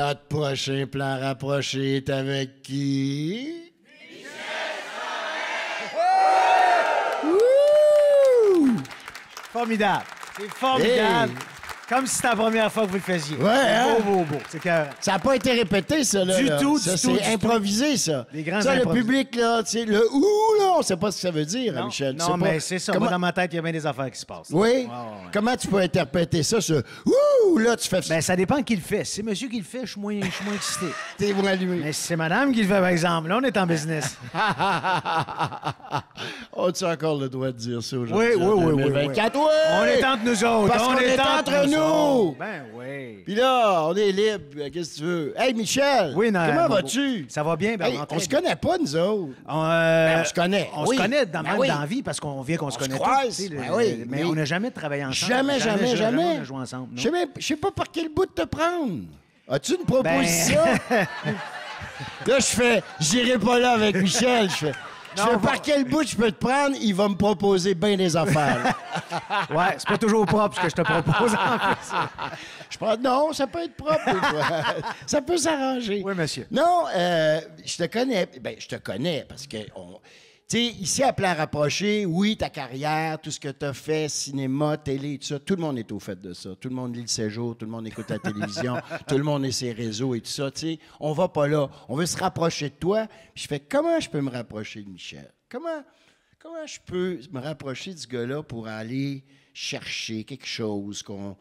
Notre prochain plan rapproché est avec qui? Wouh! Formidable. C'est formidable. Hey! Comme si c'était la première fois que vous le faisiez. Ouais, hein? Beau. C'est que... Ça n'a pas été répété, ça, là. Du là. tout, ça, du tout, c'est du improvisé, ça. Les grands ça, le improvisés. public, là, tu sais, le « ouh », là, on ne sait pas ce que ça veut dire, hein, Non, Michel. Tu non sais mais pas. c'est ça. Comment... Moi, dans ma tête, il y a bien des affaires qui se passent. Oui? Ouais. Comment tu peux interpréter ça, ce « ouh », là, tu fais... Ben, ça dépend qui le fait. Si c'est monsieur qui le fait, je suis moins excité. T'es moins allumé. Mais si c'est madame qui le fait, par exemple, là, on est en business. As-tu encore le droit de dire ça aujourd'hui? Oui. en 2024? Oui! On est entre nous autres. Parce qu'on est entre nous. Autres. Ben oui. Puis là, on est libre. Qu'est-ce que tu veux? Hey, Michel! Oui, non, comment mon vas-tu? beau. Ça va bien, Hey, on se connaît pas, nous autres. On se connaît. On Oui. se connaît dans, Ben même oui. dans la vie parce qu'on vient qu'on se On se connaît croise. tous, tu sais, Ben oui, mais mais- on n'a jamais travaillé ensemble. Jamais. On a joué ensemble. non. Je sais pas par quel bout de te prendre. As-tu une proposition? Là, j'irai pas là avec Michel. Je fais par quel bout je peux te prendre? Il va me proposer bien des affaires. Ouais, c'est pas toujours propre ce que je te propose en plus. Non, ça peut être propre des fois. Ça peut s'arranger. Oui, monsieur. Non, je te connais. Ben, je te connais parce que, tu sais, ici à Plan Rapproché, oui, ta carrière, tout ce que tu as fait, cinéma, télé, tout ça, tout le monde est au fait de ça. Tout le monde lit le séjour, tout le monde écoute la télévision, tout le monde a ses réseaux et tout ça. Tu sais, on va pas là. On veut se rapprocher de toi. Puis je fais, comment je peux me rapprocher de Michel? Comment je peux me rapprocher de ce gars-là pour aller chercher quelque chose qu'on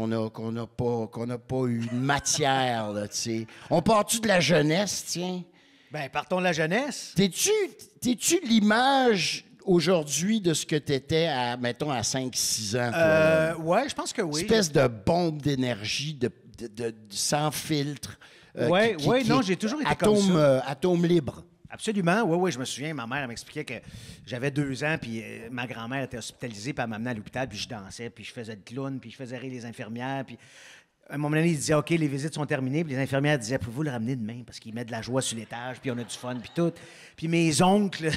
n'a pas eu de matière, là, tu sais. On part-tu de la jeunesse, tiens? Ben, partons de la jeunesse. T'es-tu l'image aujourd'hui de ce que t'étais à, mettons, à 5-6 ans, toi? Ouais, je pense que oui. Espèce de bombe d'énergie, sans filtre. Ouais, non, j'ai toujours été comme ça. Atome libre. Absolument, oui, je me souviens, ma mère elle m'expliquait que j'avais 2 ans, puis ma grand-mère était hospitalisée, puis elle m'amenait à l'hôpital, puis je dansais, puis je faisais le clown, puis je faisais rire les infirmières, puis à un moment donné, il disait, OK, les visites sont terminées, puis les infirmières disaient, pouvez-vous le ramener demain, parce qu'il met de la joie sur l'étage, puis on a du fun, puis tout. Puis mes oncles,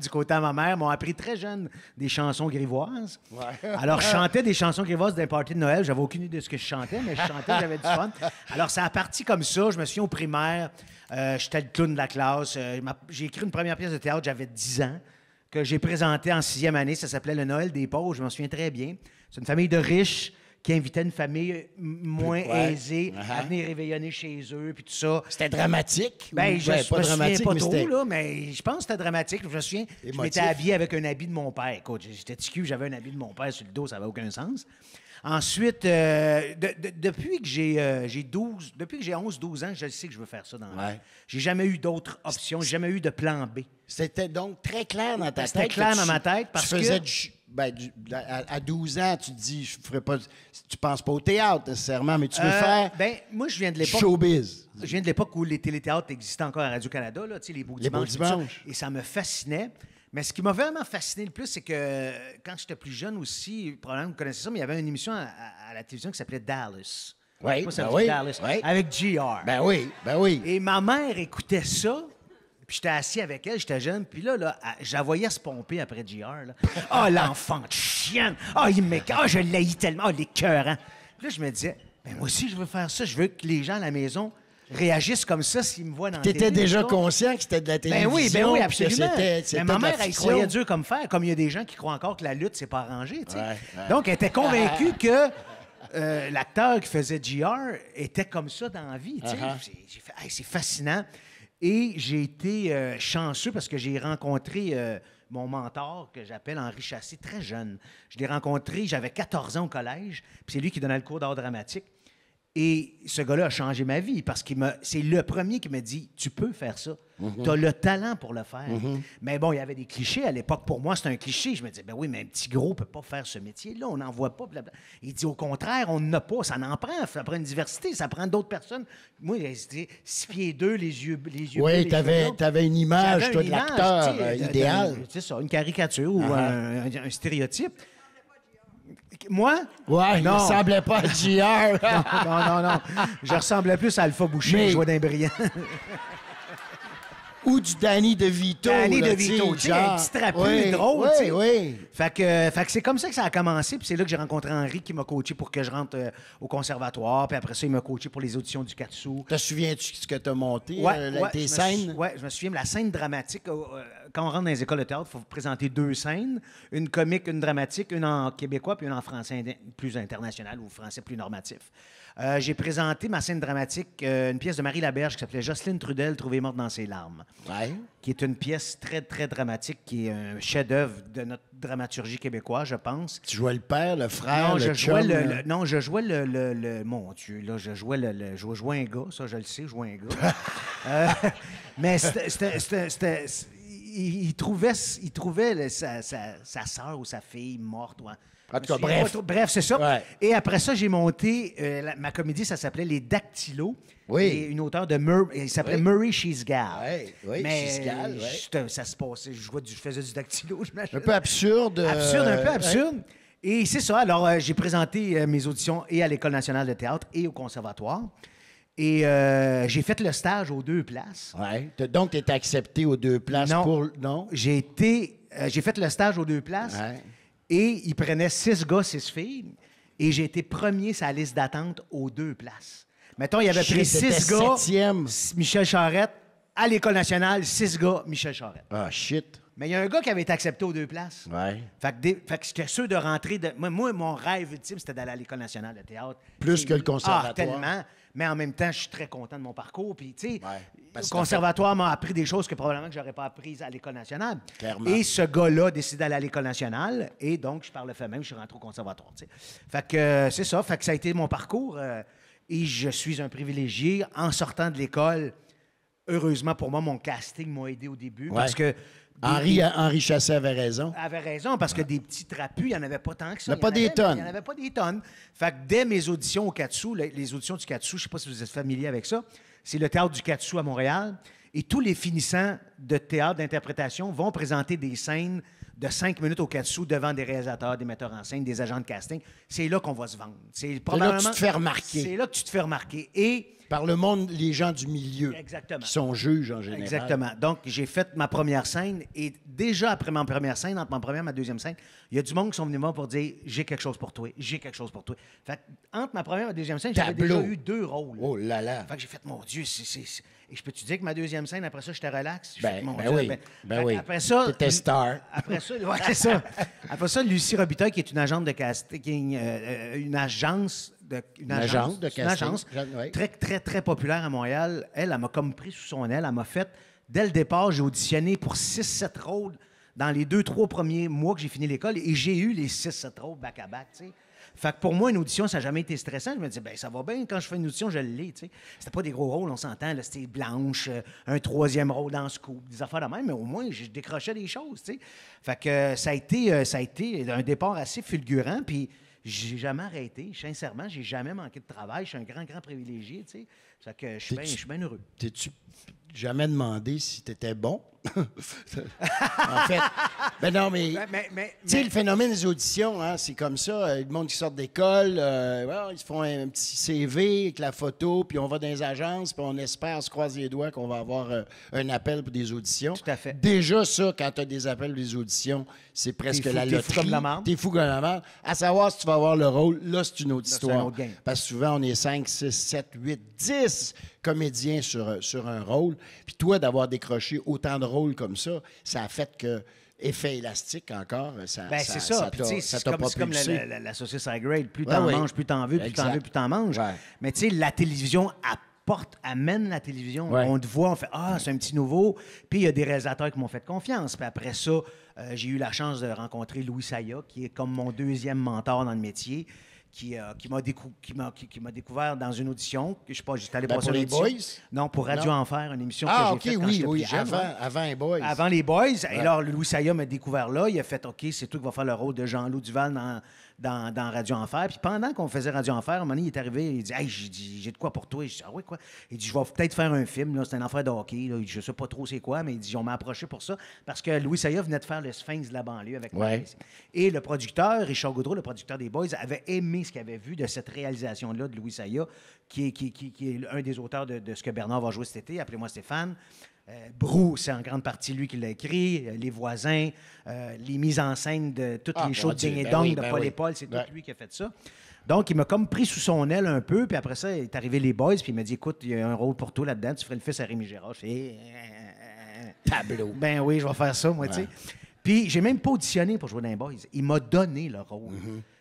du côté de ma mère, m'ont appris très jeune des chansons grivoises. Ouais. Alors, je chantais des chansons grivoises d'un party de Noël, j'avais aucune idée de ce que je chantais, mais je chantais, j'avais du fun. Alors, ça a parti comme ça, je me souviens au primaire, j'étais le clown de la classe. J'ai écrit une première pièce de théâtre, j'avais 10 ans, que j'ai présentée en 6e année. Ça s'appelait Le Noël des pauvres, je m'en souviens très bien. C'est une famille de riches qui invitait une famille moins aisée à venir réveillonner chez eux, puis tout ça. C'était dramatique? Ben, je me souviens pas mais trop, c'était là, mais je pense que c'était dramatique. Je me souviens, je m'étais habillé avec un habit de mon père. Écoute, j'étais ticu, j'avais un habit de mon père sur le dos, ça n'avait aucun sens. Ensuite, depuis que j'ai 11-12 ans, je sais que je veux faire ça dans la vie. J'ai jamais eu d'autres options, j'ai jamais eu de plan B. C'était donc très clair dans ta tête. C'était clair dans ma tête parce que... à 12 ans, tu te dis, je ferais pas... Tu penses pas au théâtre, nécessairement, mais tu veux faire... Ben, moi, je viens de l'époque... Showbiz. Je viens de l'époque où les téléthéâtres existaient encore à Radio-Canada, là, tu sais, les Beaux Dimanches. Beaux Dimanches. Et ça me fascinait. Mais ce qui m'a vraiment fasciné le plus, c'est que quand j'étais plus jeune aussi, probablement vous connaissez ça, mais il y avait une émission à la télévision qui s'appelait Dallas. Oui, Moi, ça ben me dit oui, Dallas. oui. Avec JR. Ben oui. Et ma mère écoutait ça, puis j'étais assis avec elle, j'étais jeune, puis là, je la voyais se pomper après JR. Là. Ah, l'enfant de chienne! Ah, je l'haïs tellement! Ah, l'écœurant! Puis là, je me disais, ben moi aussi, je veux faire ça. Je veux que les gens à la maison réagissent comme ça s'ils me voient dans la télé. T'étais déjà conscient que c'était de la télévision? Ben oui, absolument. C'était Mais ma mère, de la elle fiction. croyait dur comme fer, comme il y a des gens qui croient encore que la lutte, c'est pas arrangé. Tu sais. Ouais. Donc, elle était convaincue que l'acteur qui faisait JR était comme ça dans la vie. Tu sais. J'ai fait, hey, c'est fascinant. Et j'ai été chanceux parce que j'ai rencontré mon mentor, que j'appelle Henri Chassé, très jeune. Je l'ai rencontré, j'avais 14 ans au collège, puis c'est lui qui donnait le cours d'art dramatique. Et ce gars-là a changé ma vie parce que c'est le premier qui m'a dit « Tu peux faire ça. Tu as le talent pour le faire. Mais bon, il y avait des clichés. À l'époque, pour moi, c'était un cliché. Je me disais « Ben oui, mais un petit gros ne peut pas faire ce métier-là. On n'en voit pas. » Il dit « Au contraire, on n'en a pas. Ça n'en prend. Ça prend une diversité. Ça prend d'autres personnes. » Moi, il dit 6 pieds 2, les yeux Oui, tu avais une image, toi, de l'acteur idéal. C'est ça, une caricature ou un stéréotype. Moi? Ouais, il ne ressemblait pas à JR. Non. Je ressemblais plus à Alpha Boucher, je jouais d'un brillant. Ou du Danny DeVito. Danny là, DeVito, tu sais, un petit trapu oui, drôle, tu sais. Oui. Fait que c'est comme ça que ça a commencé, puis c'est là que j'ai rencontré Henri qui m'a coaché pour que je rentre au conservatoire, puis après ça, il m'a coaché pour les auditions du Katsu. Te souviens-tu ce que tu as monté, tes je scènes? Oui, je me souviens, la scène dramatique, quand on rentre dans les écoles de théâtre, il faut présenter 2 scènes, une comique, une dramatique, une en québécois, puis une en français plus international ou français plus normatif. J'ai présenté ma scène dramatique, une pièce de Marie Laberge qui s'appelait Jocelyne Trudel, trouvée morte dans ses larmes. Ouais. Qui est une pièce très, très dramatique, qui est un chef-d'œuvre de notre dramaturgie québécoise, je pense. Tu jouais le père, le frère, Non, le je chum, jouais non, je jouais mon Dieu, là, je jouais je jouais un gars, ça, je le sais, je jouais un gars. Mais il trouvait sa sœur ou sa fille morte. Ouais. En tout cas, bref. Bref, c'est ça. Ouais. Et après ça, j'ai monté ma comédie, ça s'appelait Les Dactylos. Oui. Et une auteure de il s'appelait Murray Sheasgal. Oui, Mais Sheasgal, oui. ça se passait, je faisais du dactylo, j'imagine. Un peu absurde. Un peu absurde. Et c'est ça. Alors, j'ai présenté mes auditions et à l'École nationale de théâtre et au conservatoire. Et j'ai fait le stage aux 2 places. Ouais. Donc, tu étais accepté aux 2 places Non. pour... Non? J'ai fait le stage aux 2 places. Ouais. Et ils prenaient 6 gars, 6 filles. Et j'ai été premier sur la liste d'attente aux 2 places. Mettons, il avait pris 6 gars. 7e. Michel Charette. À l'École nationale, 6 gars, Michel Charette. Ah, shit. Mais il y a un gars qui avait été accepté aux 2 places. Ouais. Fait que j'étais sûr de rentrer. Moi, mon rêve ultime, c'était d'aller à l'École nationale de théâtre. Plus que le conservatoire. Ah, tellement. Mais en même temps, je suis très content de mon parcours. Puis, tu sais, parce le que conservatoire m'a appris des choses que probablement que j'aurais pas apprises à l'École nationale. Clairement. Et ce gars-là a décidé d'aller à l'École nationale. Et donc, je parle le fait même, je suis rentré au conservatoire. Tu sais. Fait que c'est ça. Fait que ça a été mon parcours. Et je suis un privilégié. En sortant de l'école, heureusement pour moi, mon casting m'a aidé au début. Parce que Henri Chassé avait raison. avait raison, parce que des petits trapus, il n'y en avait pas tant que ça. Il n'y en a pas des tonnes. Il n'y en avait pas des tonnes. Fait que dès mes auditions au Katsu, les auditions du Katsu, je ne sais pas si vous êtes familier avec ça, c'est le théâtre du Katsu à Montréal. Et tous les finissants de théâtre d'interprétation vont présenter des scènes de 5 minutes au Katsu devant des réalisateurs, des metteurs en scène, des agents de casting. C'est là qu'on va se vendre. C'est là que tu te fais remarquer. C'est là que tu te fais remarquer. Et par le monde, les gens du milieu. Exactement. Qui sont juges en général. Exactement. Donc, j'ai fait ma première scène et déjà après ma première scène, entre ma première et ma deuxième scène, il y a du monde qui sont venus me voir pour dire « J'ai quelque chose pour toi, j'ai quelque chose pour toi ». Fait que, entre ma première et ma deuxième scène, j'avais déjà eu 2 rôles. Oh là là. Fait que j'ai fait « Mon Dieu, Et je peux te dire que ma deuxième scène, après ça, j'étais relax. Oui. Après ça... T'étais star. Après ça, ouais, c'est ça. Après ça, Lucie Robitaille, qui est une agente de casting, une agence très, très, très populaire à Montréal. Elle m'a comme pris sous son aile. Elle m'a fait, dès le départ, j'ai auditionné pour 6-7 rôles dans les 2-3 premiers mois que j'ai fini l'école et j'ai eu les 6-7 rôles back-à-back, tu sais. Fait que pour moi, une audition, ça n'a jamais été stressant. Je me disais, ça va bien, quand je fais une audition, je l'ai, tu sais. C'était pas des gros rôles, on s'entend, là, c'était Blanche, un 3e rôle dans Scoop, des affaires de même, mais au moins, je décrochais des choses, tu sais. Fait que ça a été un départ assez fulgurant, puis j'ai jamais arrêté. Sincèrement, j'ai jamais manqué de travail. Je suis un grand, grand privilégié, tu sais. Fait que je suis bien heureux. T'es-tu jamais demandé si t'étais bon? En fait, ben non, mais tu sais, le phénomène des auditions, hein, c'est comme ça. Le monde qui sort d'école, ils se font un petit CV avec la photo, puis on va dans les agences, puis on espère, on se croise les doigts qu'on va avoir un appel pour des auditions. Tout à fait. Déjà, ça, quand tu as des appels pour des auditions, c'est presque la loterie. T'es fou comme la merde. T'es fou comme la merde. À savoir si tu vas avoir le rôle, là, c'est une autre histoire. C'est un autre game. Parce que souvent, on est 5, 6, 7, 8, 10 comédiens sur un rôle. Puis toi, d'avoir décroché autant de rôles comme ça a fait que effet élastique encore. C'est ça. C'est comme la saucisse high grade. Plus t'en manges, plus t'en veux, plus t'en veux, plus t'en manges. Ouais. Mais tu sais, la télévision amène la télévision. Ouais. On te voit, on fait « Ah, c'est un petit nouveau ». Puis il y a des réalisateurs qui m'ont fait confiance. Puis après ça, j'ai eu la chance de rencontrer Louis Saya, qui est comme mon 2e mentor dans le métier, qui m'a découvert dans une audition. Je sais pas, j'étais allé passer pour les Boys? Non, pour Radio Enfer, une émission que j'ai faite quand j'étais avant les Boys. Avant les Boys. Ouais. Et alors, Louis Saya m'a découvert là. Il a fait « OK, c'est toi qui vas faire le rôle de Jean-Loup Duval dans Radio Enfer. Puis pendant qu'on faisait Radio Enfer, à un moment donné, il est arrivé, il dit « Hey, j'ai de quoi pour toi? » Je dis « Ah oui, quoi? » Il dit « Je vais peut-être faire un film, là. C'est un enfer de hockey. Là. Je sais pas trop c'est quoi, mais il dit « On m'a approché pour ça. » Parce que Louis Saya venait de faire le Sphinx de la banlieue avec moi. Ouais. Et le producteur, Richard Gaudreau, le producteur des Boys, avait aimé ce qu'il avait vu de cette réalisation-là de Louis Saya, qui est un des auteurs de ce que Bernard va jouer cet été. Appelez-moi Stéphane. Brou, c'est en grande partie lui qui l'a écrit. Les voisins, les mises en scène de toutes les shows de Ding et Dong de Paul et Paul, c'est tout lui qui a fait ça. Donc, il m'a comme pris sous son aile un peu, puis après ça, il est arrivé les Boys, puis il m'a dit « Écoute, il y a un rôle pour toi là-dedans, tu ferais le fils à Rémi Gérard. » Je fais Tableau. Ben oui, je vais faire ça, moi, tu sais. Puis, j'ai même pas auditionné pour jouer dans les Boys. Il m'a donné le rôle.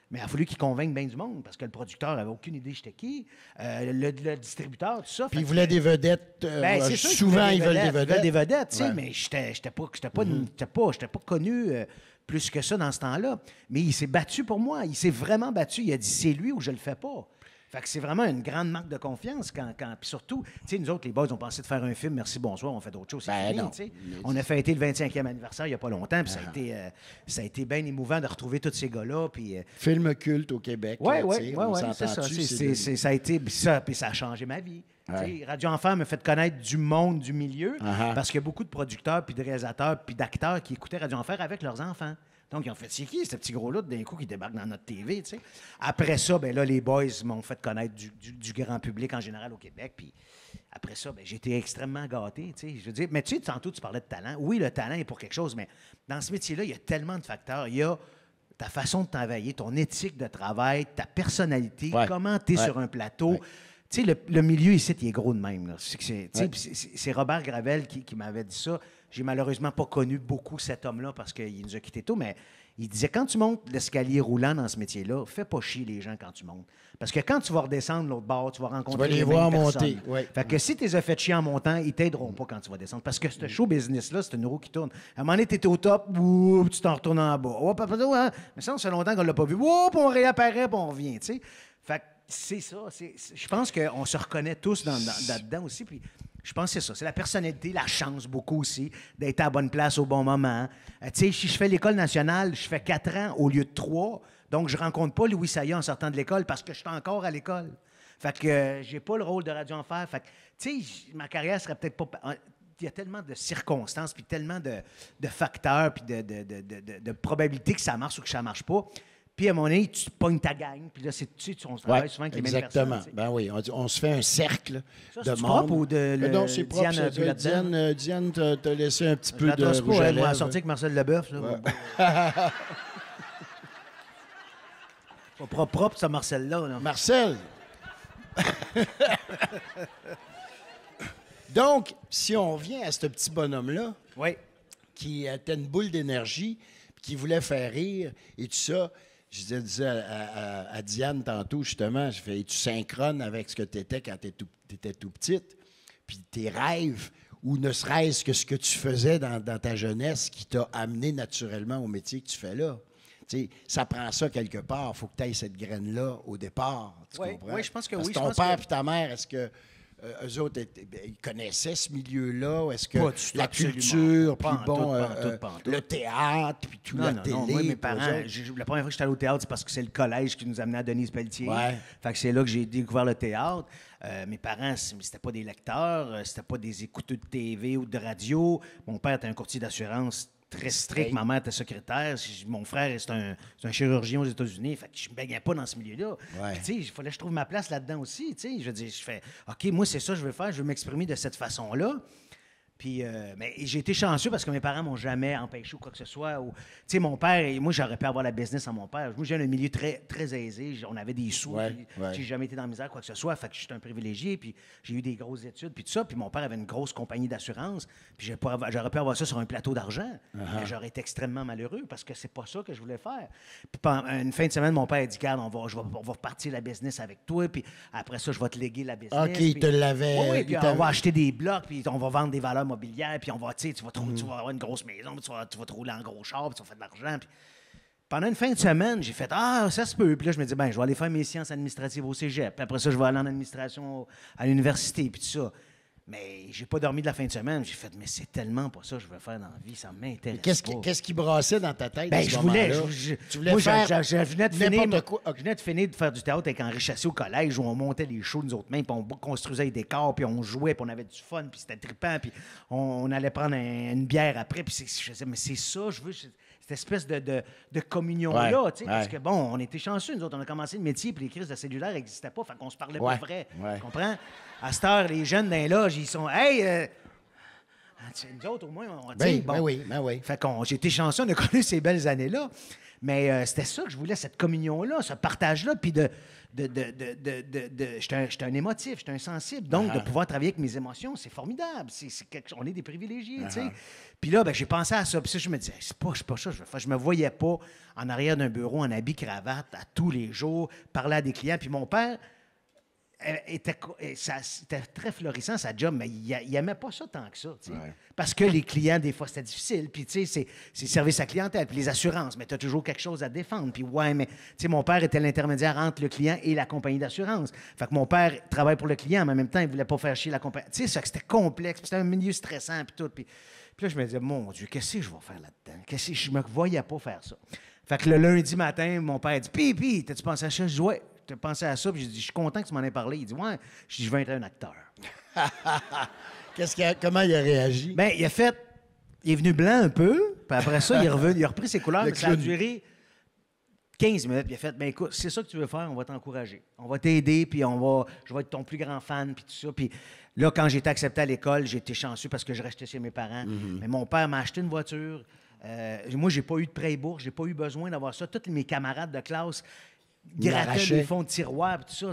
Mais il a fallu qu'il convainque bien du monde parce que le producteur n'avait aucune idée j'étais qui. Le distributeur, tout ça. Puis il voulait des vedettes. C'est sûr souvent, ils veulent des vedettes. Ils veulent des vedettes, tu sais, mais j'étais pas connu plus que ça dans ce temps-là. Mais il s'est battu pour moi. Il s'est vraiment battu. Il a dit, c'est lui ou je le fais pas. Fait que c'est vraiment une grande marque de confiance. Puis surtout, tu sais, nous autres, les boys, on pensé de faire un film, merci, bonsoir, on fait d'autres choses. C'est fini, tu sais. On a fêté le 25e anniversaire il n'y a pas longtemps, puis ça a été bien émouvant de retrouver tous ces gars-là. Puis, film culte au Québec. Oui, c'est ça. Ça a été ça, puis ça a changé ma vie. Ouais. Radio Enfer m'a fait connaître du monde, du milieu, parce qu'il y a beaucoup de producteurs, puis de réalisateurs, puis d'acteurs qui écoutaient Radio Enfer avec leurs enfants. Donc, ils ont fait, c'est qui, ce petit gros-là, d'un coup, qui débarque dans notre TV, tu sais. Après ça, ben là, les boys m'ont fait connaître du grand public en général au Québec. Puis après ça, ben, j'ai été extrêmement gâté, tu sais. Je veux dire, mais tu sais, tantôt, tu parlais de talent. Oui, le talent est pour quelque chose, mais dans ce métier-là, il y a tellement de facteurs. Il y a ta façon de travailler, ton éthique de travail, ta personnalité, comment tu es sur un plateau. Ouais. Tu sais, le milieu ici, il est gros de même. C'est Robert Gravel qui m'avait dit ça. J'ai malheureusement pas connu beaucoup cet homme-là parce qu'il nous a quittés tôt, mais il disait, quand tu montes l'escalier roulant dans ce métier-là, fais pas chier les gens quand tu montes. Parce que quand tu vas redescendre l'autre bord, tu vas rencontrer les voir monter. Fait que si tu les as fait chier en montant, ils t'aideront pas quand tu vas descendre. Parce que ce show business-là, c'est une roue qui tourne. À un moment donné, tu étais au top, tu t'en retournes en bas. Mais ça fait longtemps qu'on l'a pas vu. On réapparaît, puis on revient, tu sais. Fait que c'est ça. Je pense qu'on se reconnaît tous là-dedans aussi. Puis je pense que c'est ça. C'est la personnalité, la chance beaucoup aussi, d'être à la bonne place au bon moment. Tu sais, si je fais l'École nationale, je fais 4 ans au lieu de 3. Donc, je rencontre pas Louis Saya en sortant de l'école parce que je suis encore à l'école. Fait que j'ai pas le rôle de Radio Enfer. Fait que, tu sais, ma carrière serait peut-être pas... Il y a tellement de circonstances, puis tellement de facteurs, puis de probabilités que ça marche ou que ça marche pas. Puis à un moment donné, tu pognes ta gang, puis là, on travaille souvent avec les mêmes personnes. Exactement. Ben oui, on se fait un cercle de monde. Propre ou de non, c'est propre. Diane t'a laissé un petit peu de rouge à lèvres. Elle m'a sorti avec Marcel Leboeuf. Pas propre, ce Marcel-là. Là. Marcel! Donc, si on revient à ce petit bonhomme-là, qui était une boule d'énergie, qui voulait faire rire et tout ça, je disais à Diane tantôt, justement, je fais, es-tu synchrone avec ce que tu étais quand tu étais tout petite? Puis tes rêves, ou ne serait-ce que ce que tu faisais dans ta jeunesse qui t'a amené naturellement au métier que tu fais là. T'sais, ça prend ça quelque part. Il faut que tu aies cette graine-là au départ. Tu comprends? Oui, je pense que parce oui. Ton père et ta mère, est-ce que eux autres, ils connaissaient ce milieu-là? Est-ce que la culture, puis bon, le théâtre, puis tout la télé? Non, moi, mes parents, la première fois que j'étais allé au théâtre, c'est parce que c'est le collège qui nous amenait à Denise Pelletier. Fait que c'est là que j'ai découvert le théâtre. Mes parents, c'était pas des lecteurs, c'était pas des écouteurs de TV ou de radio. Mon père était un courtier d'assurance très strict. Ma mère était secrétaire. Mon frère, c'est un chirurgien aux États-Unis. Fait que je me baignais pas dans ce milieu-là. Puis, tu sais, il fallait que je trouve ma place là-dedans aussi. Tu sais, je veux dire, je fais, OK, moi, c'est ça que je veux faire. Je veux m'exprimer de cette façon-là. Puis, mais j'ai été chanceux parce que mes parents m'ont jamais empêché ou quoi que ce soit. Tu sais, mon père, moi, j'aurais pu avoir la business à mon père. Moi, j'ai un milieu très, très aisé. On avait des sous. J'ai jamais été dans la misère, quoi que ce soit. Fait que je suis un privilégié. Puis, j'ai eu des grosses études. Puis tout ça. Puis, mon père avait une grosse compagnie d'assurance. Puis, j'aurais pu avoir ça sur un plateau d'argent. Mais j'aurais été extrêmement malheureux parce que c'est pas ça que je voulais faire. Puis, pendant une fin de semaine, mon père a dit, Carl, on va repartir la business avec toi. Puis, après ça, je vais te léguer la business. OK, il te l'avait. Oui, puis on va acheter des blocs. Puis, on va vendre des valeurs mobilière, puis on va, tu vas avoir une grosse maison, puis tu vas te rouler en gros char, puis tu vas faire de l'argent. Puis pendant une fin de semaine, j'ai fait « Ah, ça se peut. » Puis là, je me dis « Ben, je vais aller faire mes sciences administratives au cégep. Puis après ça, je vais aller en administration à l'université, puis tout ça. » Mais j'ai pas dormi de la fin de semaine. J'ai fait, mais c'est tellement pas ça que je veux faire dans la vie. Ça m'intéresse pas. Qu'est-ce qui brassait dans ta tête? Ben, à ce je voulais. moment-là? Tu voulais faire je venais de finir. n'importe quoi. Je venais de finir de faire du théâtre avec Henri Chassé au collège où on montait les shows nous autres mêmes, puis on construisait des décors, puis on jouait, puis on avait du fun, puis c'était trippant, puis on allait prendre une bière après. Puis je disais, mais c'est ça, je veux. Cette espèce de communion-là, tu sais, parce que, bon, on était chanceux, nous autres, on a commencé le métier, puis les crises de cellulaire n'existaient pas, fait qu'on se parlait pas vrai, tu comprends? À cette heure, les jeunes dans les loges, ils sont « Hey! Nous autres, au moins, on dit... Ben oui. Fait qu'on j'ai été chanceux, on a connu ces belles années-là, mais c'était ça que je voulais, cette communion-là, ce partage-là, puis j'étais un émotif, j'étais un sensible, donc de pouvoir travailler avec mes émotions, c'est formidable, on est des privilégiés, tu sais. Puis là, ben, j'ai pensé à ça, puis ça, je me disais, c'est pas ça que je veux faire. Je me voyais pas en arrière d'un bureau en habit cravate à tous les jours, parler à des clients, puis mon père... C'était très florissant, sa job, mais il n'aimait pas ça tant que ça. Parce que les clients, des fois, c'était difficile. Puis, tu sais, c'est service à clientèle, puis les assurances, mais tu as toujours quelque chose à défendre. Puis, mais, tu sais, mon père était l'intermédiaire entre le client et la compagnie d'assurance. Fait que mon père travaille pour le client, mais en même temps, il ne voulait pas faire chier la compagnie. Tu sais, c'était complexe, puis c'était un milieu stressant, puis tout. Puis là, je me disais, mon Dieu, qu'est-ce que je vais faire là-dedans? Je me voyais pas faire ça. Fait que le lundi matin, mon père dit, Pipi, t'as-tu pensé à ça? Je dis, ouais. J'ai pensé à ça, puis j'ai dit, je suis content que tu m'en aies parlé. Il dit, ouais. Je dis, je veux être un acteur. Comment il a réagi? Bien, il est venu blanc un peu, puis après ça, il a repris ses couleurs, mais ça a duré 15 minutes. Puis il a fait, bien écoute, c'est ça que tu veux faire, on va t'encourager. On va t'aider, puis je vais être ton plus grand fan, puis tout ça. Puis là, quand j'ai été accepté à l'école, j'ai été chanceux parce que je restais chez mes parents. Mais mon père m'a acheté une voiture. Moi, j'ai pas eu de prêt et bourse, j'ai pas eu besoin d'avoir ça. Tous mes camarades de classe grattaient les fonds de tiroir, tout ça.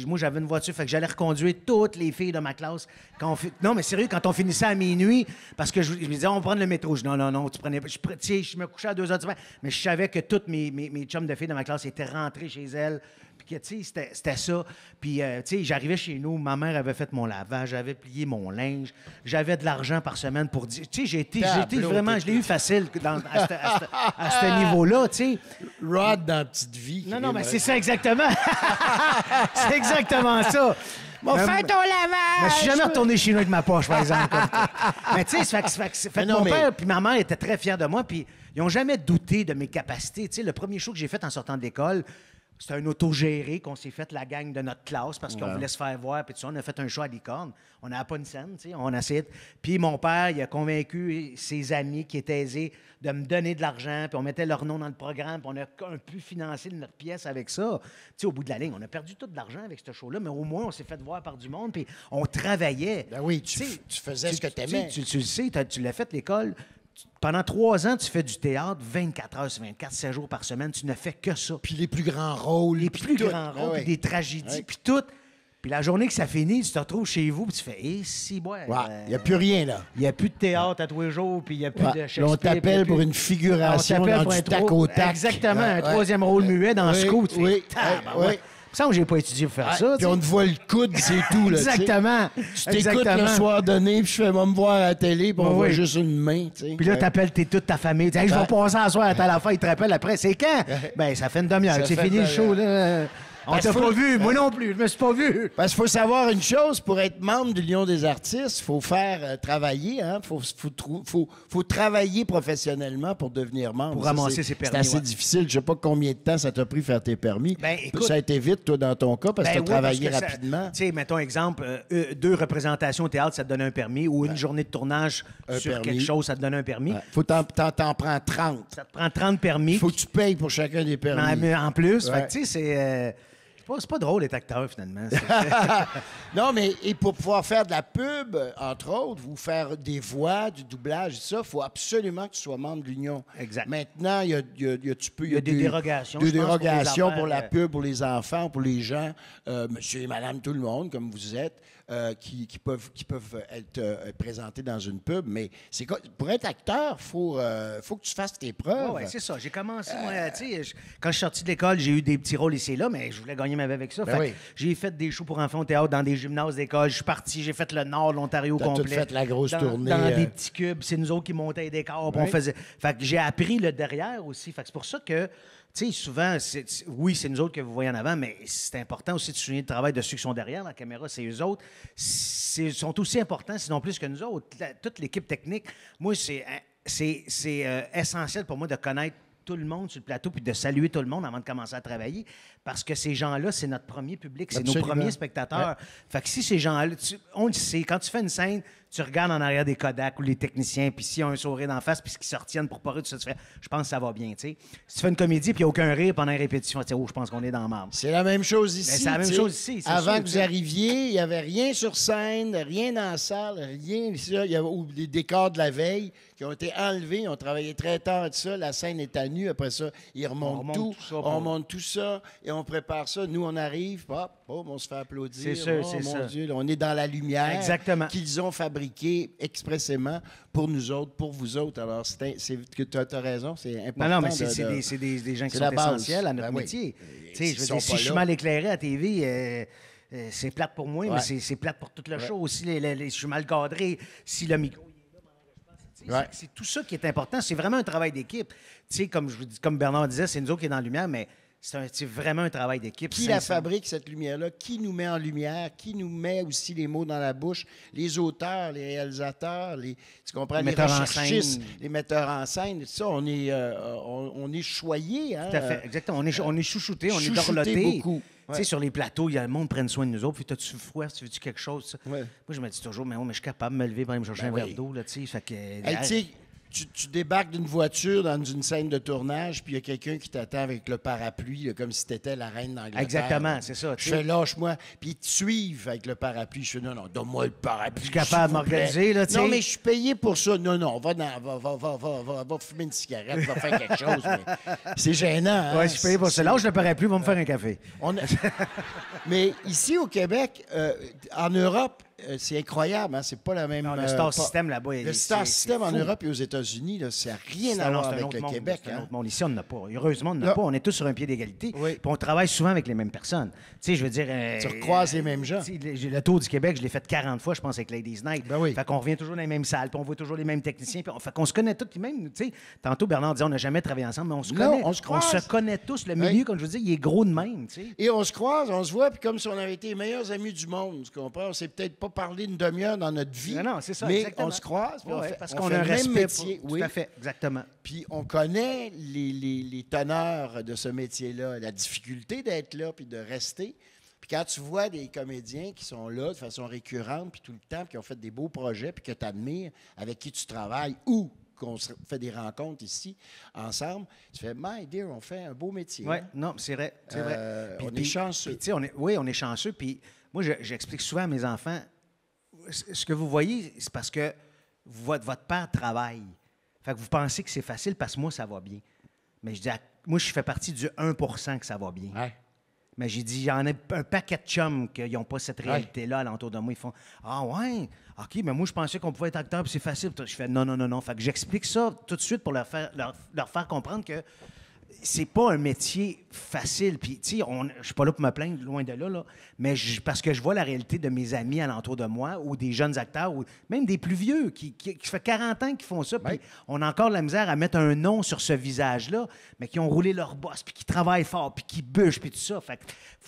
Moi, j'avais une voiture, fait que j'allais reconduire toutes les filles de ma classe. Non, mais sérieux, quand on finissait à minuit, parce que je me disais, on va prendre le métro. Je dis, non, tu prenais pas. Je me couchais à 2 heures du matin, mais je savais que toutes mes chums de filles de ma classe étaient rentrées chez elles. Puis, tu sais, c'était ça. Puis, tu sais, j'arrivais chez nous, ma mère avait fait mon lavage, j'avais plié mon linge, j'avais de l'argent par semaine pour dire. Tu sais, j'ai été vraiment, je l'ai eu facile à ce niveau-là, tu sais. Rod dans Petite Vie. Non, mais c'est ça exactement. C'est exactement ça. Bon, fais ton lavage! Mais je suis jamais retourné chez nous avec ma poche, par exemple. Mais tu sais, mon père puis ma mère étaient très fiers de moi, puis ils n'ont jamais douté de mes capacités. Tu sais, le premier show que j'ai fait en sortant de l'école, c'était un autogéré qu'on s'est fait la gang de notre classe parce qu'on voulait se faire voir. Puis tout ça, on a fait un show à Licorne. On n'avait pas une scène, tu sais, on a essayé. Puis mon père, il a convaincu ses amis qui étaient aisés de me donner de l'argent. Puis on mettait leur nom dans le programme. Puis on a un peu financé notre pièce avec ça. Tu sais, au bout de la ligne, on a perdu tout de l'argent avec ce show-là, mais au moins, on s'est fait voir par du monde. Puis on travaillait. Ben oui, tu faisais ce que tu aimais. Tu le sais, tu l'as fait, l'école. Pendant 3 ans, tu fais du théâtre 24 heures sur 24, 7 jours par semaine. Tu ne fais que ça. Puis les plus grands rôles. Les plus grands rôles, puis des tragédies, puis tout. Puis la journée que ça finit, tu te retrouves chez vous, puis tu fais « Eh, si, boy! » Il n'y a plus rien, là. Il n'y a plus de théâtre à tous les jours, puis il n'y a plus de Shakespeare. On t'appelle pour une figuration dans du tac au tac. Exactement, un troisième rôle muet dans Scout. Oui. Ça, j'ai pas étudié pour faire ça. Puis on te voit le coude, c'est tout. Là, exactement. Tu t'écoutes le soir donné, puis je fais, va me voir à la télé, puis on voit juste une main. Puis là, t'appelles toute ta famille. Tu dis, hey, je vais passer à soir à telle affaire, ils te rappellent après. C'est quand? Ben, ça fait une demi-heure. C'est fini le show, là. On t'a pas vu, moi non plus, je me suis pas vu. Parce qu'il faut savoir une chose, pour être membre de l'Union des artistes, il faut faire travailler, hein? Faut travailler professionnellement pour devenir membre. Pour ramasser ses permis. C'est assez difficile. Je sais pas combien de temps ça t'a pris faire tes permis. Ben, écoute, ça a été vite, toi, dans ton cas, parce que tu as travaillé rapidement. Tu sais, mettons exemple, 2 représentations au théâtre, ça te donne un permis, ou une journée de tournage sur quelque chose, ça te donne un permis. Faut t'en prends 30. Ça te prend 30 permis. Il faut que tu payes pour chacun des permis. En plus, tu sais, c'est... C'est pas drôle d'être acteur, finalement. Non, mais et pour pouvoir faire de la pub, entre autres, ou faire des voix, du doublage, ça, il faut absolument que tu sois membre de l'Union. Exact. Maintenant, il y a des dérogations. Des dérogations pour la pub, pour les enfants, pour les gens, monsieur et madame, tout le monde, comme vous êtes, qui peuvent être présentés dans une pub. Mais pour être acteur, faut que tu fasses tes preuves. Oui, c'est ça. J'ai commencé, moi, tu sais, quand je suis sorti de l'école, j'ai eu des petits rôles ici et là, mais je voulais gagner ma vie avec ça. J'ai fait des shows pour enfants au théâtre dans des gymnases d'école. Je suis parti, j'ai fait le Nord, l'Ontario complet. T'as fait la grosse tournée. Dans des petits cubes. C'est nous autres qui montaient les décors. On faisait... Fait que j'ai appris le derrière aussi. Fait que c'est pour ça que, tu sais, souvent, oui, c'est nous autres que vous voyez en avant, mais c'est important aussi de souligner le travail de ceux qui sont derrière la caméra, c'est eux autres. Sont aussi importants, sinon plus que nous autres. Toute l'équipe technique, moi, c'est essentiel pour moi de connaître tout le monde sur le plateau puis de saluer tout le monde avant de commencer à travailler parce que ces gens-là, c'est notre premier public, c'est nos premiers spectateurs. Ouais. Fait que si ces gens-là, on le sait, quand tu fais une scène, tu regardes en arrière des Kodak ou les techniciens, puis s'ils ont un sourire d'en face, puis qu'ils se retiennent pour pas rire, tout ça, tu fais, je pense que ça va bien, tu sais. Si tu fais une comédie, puis il n'y a aucun rire pendant une répétition, tu sais, je pense qu'on est dans le marbre. C'est la même chose ici. C'est la même chose ici. Avant sûr, que vous arriviez, il n'y avait rien sur scène, rien dans la salle, rien. Il y avait des décors de la veille qui ont été enlevés. On travaillait très tard de ça. La scène est à nu. Après ça, ils remontent tout. On monte tout ça et on prépare ça. Nous, on arrive, hop, on se fait applaudir. C'est sûr, c'est mon ça. Dieu, on est dans la lumière. Exactement. Qu'ils ont fabriquée expressément pour nous autres, pour vous autres. Alors, tu as raison, c'est important. Non, mais c'est des gens qui sont essentiels à notre métier. Tu sais, je veux dire, si je suis mal éclairé à TV, c'est plate pour moi, mais c'est plate pour tout le show aussi. Je suis mal cadré. Si le micro est là, c'est tout ça qui est important. C'est vraiment un travail d'équipe. Tu sais, comme Bernard disait, c'est nous autres qui est dans la lumière, mais c'est vraiment un travail d'équipe. Qui la fabrique, cette lumière-là? Qui nous met en lumière? Qui nous met aussi les mots dans la bouche? Les auteurs, les réalisateurs, tu comprends? Les recherchistes, les metteurs en scène. Tout ça, on est choyés. Hein? Tout à fait, exactement. On est chouchoutés, on est dorlotés. Beaucoup. Tu sais, sur les plateaux, le monde prenne soin de nous autres. Puis, t'as-tu froid? Tu veux-tu quelque chose? Ouais. Moi, je me dis toujours, mais je suis capable de me lever pour aller me chercher un verre d'eau. Là, fait que, tu débarques d'une voiture dans une scène de tournage, puis il y a quelqu'un qui t'attend avec le parapluie, là, comme si t'étais la reine d'Angleterre. Exactement, c'est ça. Je fais lâche-moi, puis ils te suivent avec le parapluie. Je fais non, donne-moi le parapluie. Je suis capable de m'organiser, là, tu sais. Non, mais je suis payé pour ça. Non, va fumer une cigarette, va faire quelque chose. C'est gênant. Oui, je suis payé pour ça. Lâche le parapluie, va me faire un café. Mais ici, au Québec, en Europe, c'est incroyable, hein? C'est pas la même... Non, le Star System là-bas... Le Star System en Europe et aux États-Unis, là, ça n'a rien à voir avec le Québec. C'est un autre monde. Ici, on n'en a pas. Heureusement, on n'en a pas. On est tous sur un pied d'égalité. Oui. Puis on travaille souvent avec les mêmes personnes. Tu sais, je veux dire... tu recroises les mêmes gens. Le Tour du Québec, je l'ai fait 40 fois, je pense, avec Ladies Night. Ben oui. Fait qu'on revient toujours dans les mêmes salles, puis on voit toujours les mêmes techniciens. Fait qu'on se connaît tous. Puis même, tu sais, tantôt, Bernard disait, on n'a jamais travaillé ensemble, mais on se connaît. On se connaît tous. Le milieu, comme je vous dis, il est gros de même, tu sais. Et on se croise, on se voit, puis comme si on avait été les meilleurs amis du monde, tu comprends? On s'est peut-être pas parlé une demi-heure dans notre vie. Non, c'est ça, mais exactement. on se croise, parce qu'on a un respect métier. Oui. Tout à fait, exactement. Puis on connaît les teneurs de ce métier-là, la difficulté d'être là puis de rester. Puis quand tu vois des comédiens qui sont là de façon récurrente, puis tout le temps, puis qui ont fait des beaux projets, puis que tu admires, avec qui tu travailles, ou qu'on fait des rencontres ici, ensemble, tu fais « My dear, on fait un beau métier. » Oui, non, c'est vrai, c'est vrai. On est chanceux. Puis, on est chanceux, puis moi, j'explique souvent à mes enfants, ce que vous voyez, c'est parce que votre père travaille. Fait que vous pensez que c'est facile parce que moi, ça va bien. Mais je dis, moi, je fais partie du 1% que ça va bien. Ouais. Mais j'ai dit, il y en a un paquet de chums qui n'ont pas cette réalité-là alentour de moi. Ils font, ah ouais, OK, mais moi, je pensais qu'on pouvait être acteur, puis c'est facile. Je fais, non. Fait que j'explique ça tout de suite pour leur faire comprendre que c'est pas un métier facile. Puis, tu sais, je suis pas là pour me plaindre, loin de là, mais parce que je vois la réalité de mes amis alentour de moi, ou des jeunes acteurs, ou même des plus vieux, qui fait 40 ans qu'ils font ça, puis on a encore de la misère à mettre un nom sur ce visage-là, mais qui ont roulé leur boss, puis qui travaillent fort, puis qui bûchent, puis tout ça. Fait que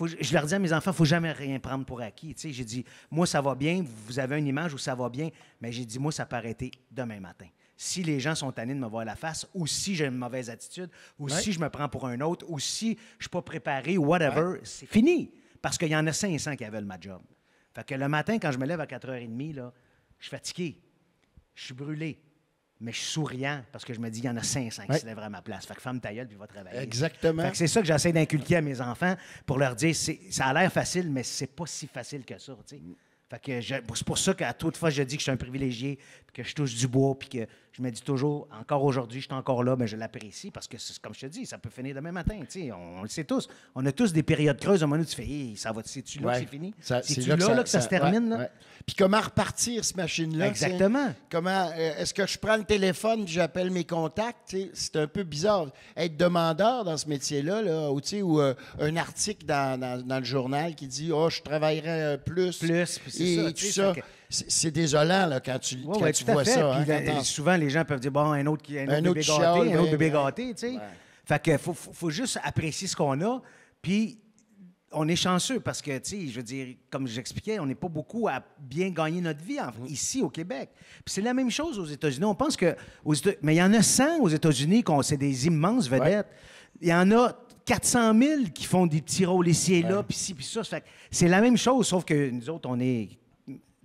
je leur dis à mes enfants, faut jamais rien prendre pour acquis. Tu sais, j'ai dit, moi, ça va bien, vous avez une image où ça va bien, mais j'ai dit, moi, ça peut arrêter demain matin. Si les gens sont tannés de me voir la face, ou si j'ai une mauvaise attitude, ou si je me prends pour un autre, ou si je ne suis pas préparé, whatever, c'est fini. Parce qu'il y en a 500 qui veulent ma job. Fait que le matin, quand je me lève à 4h30, là, je suis fatigué, je suis brûlé, mais je suis souriant parce que je me dis, il y en a 500 qui se lèveraient à ma place. Fait que ferme ta gueule puis va travailler. Exactement. Fait que c'est ça que j'essaie d'inculquer à mes enfants pour leur dire, ça a l'air facile, mais c'est pas si facile que ça, tu sais. Fait que c'est pour ça qu'à toute fois, je dis que je suis un privilégié, puis que je touche du bois, puis que je me dis toujours, encore aujourd'hui, je suis encore là, mais je l'apprécie parce que, comme je te dis, ça peut finir demain matin. On le sait tous. On a tous des périodes creuses. À un moment donné, tu fais, hey, ça va, c'est-tu là que c'est fini? C'est-tu là que ça se termine? Là? Puis comment repartir, cette machine-là? Exactement. Comment, est-ce que je prends le téléphone et j'appelle mes contacts? C'est un peu bizarre. Être demandeur dans ce métier-là, là, ou un article dans le journal qui dit « Oh, je travaillerais plus. » Plus, puis c'est ça. C'est désolant là, quand tu vois ça. Hein, souvent, les gens peuvent dire, bon, un autre bébé gâté, tu sais. Fait que faut juste apprécier ce qu'on a, puis on est chanceux parce que, tu sais, je veux dire, comme j'expliquais, on n'est pas beaucoup à bien gagner notre vie ici au Québec. Puis c'est la même chose aux États-Unis. On pense que mais il y en a 100 aux États-Unis, c'est des immenses vedettes. Il y en a 400 000 qui font des petits rôles ici et là, puis ci, puis ça. Fait que c'est la même chose, sauf que nous autres, on est...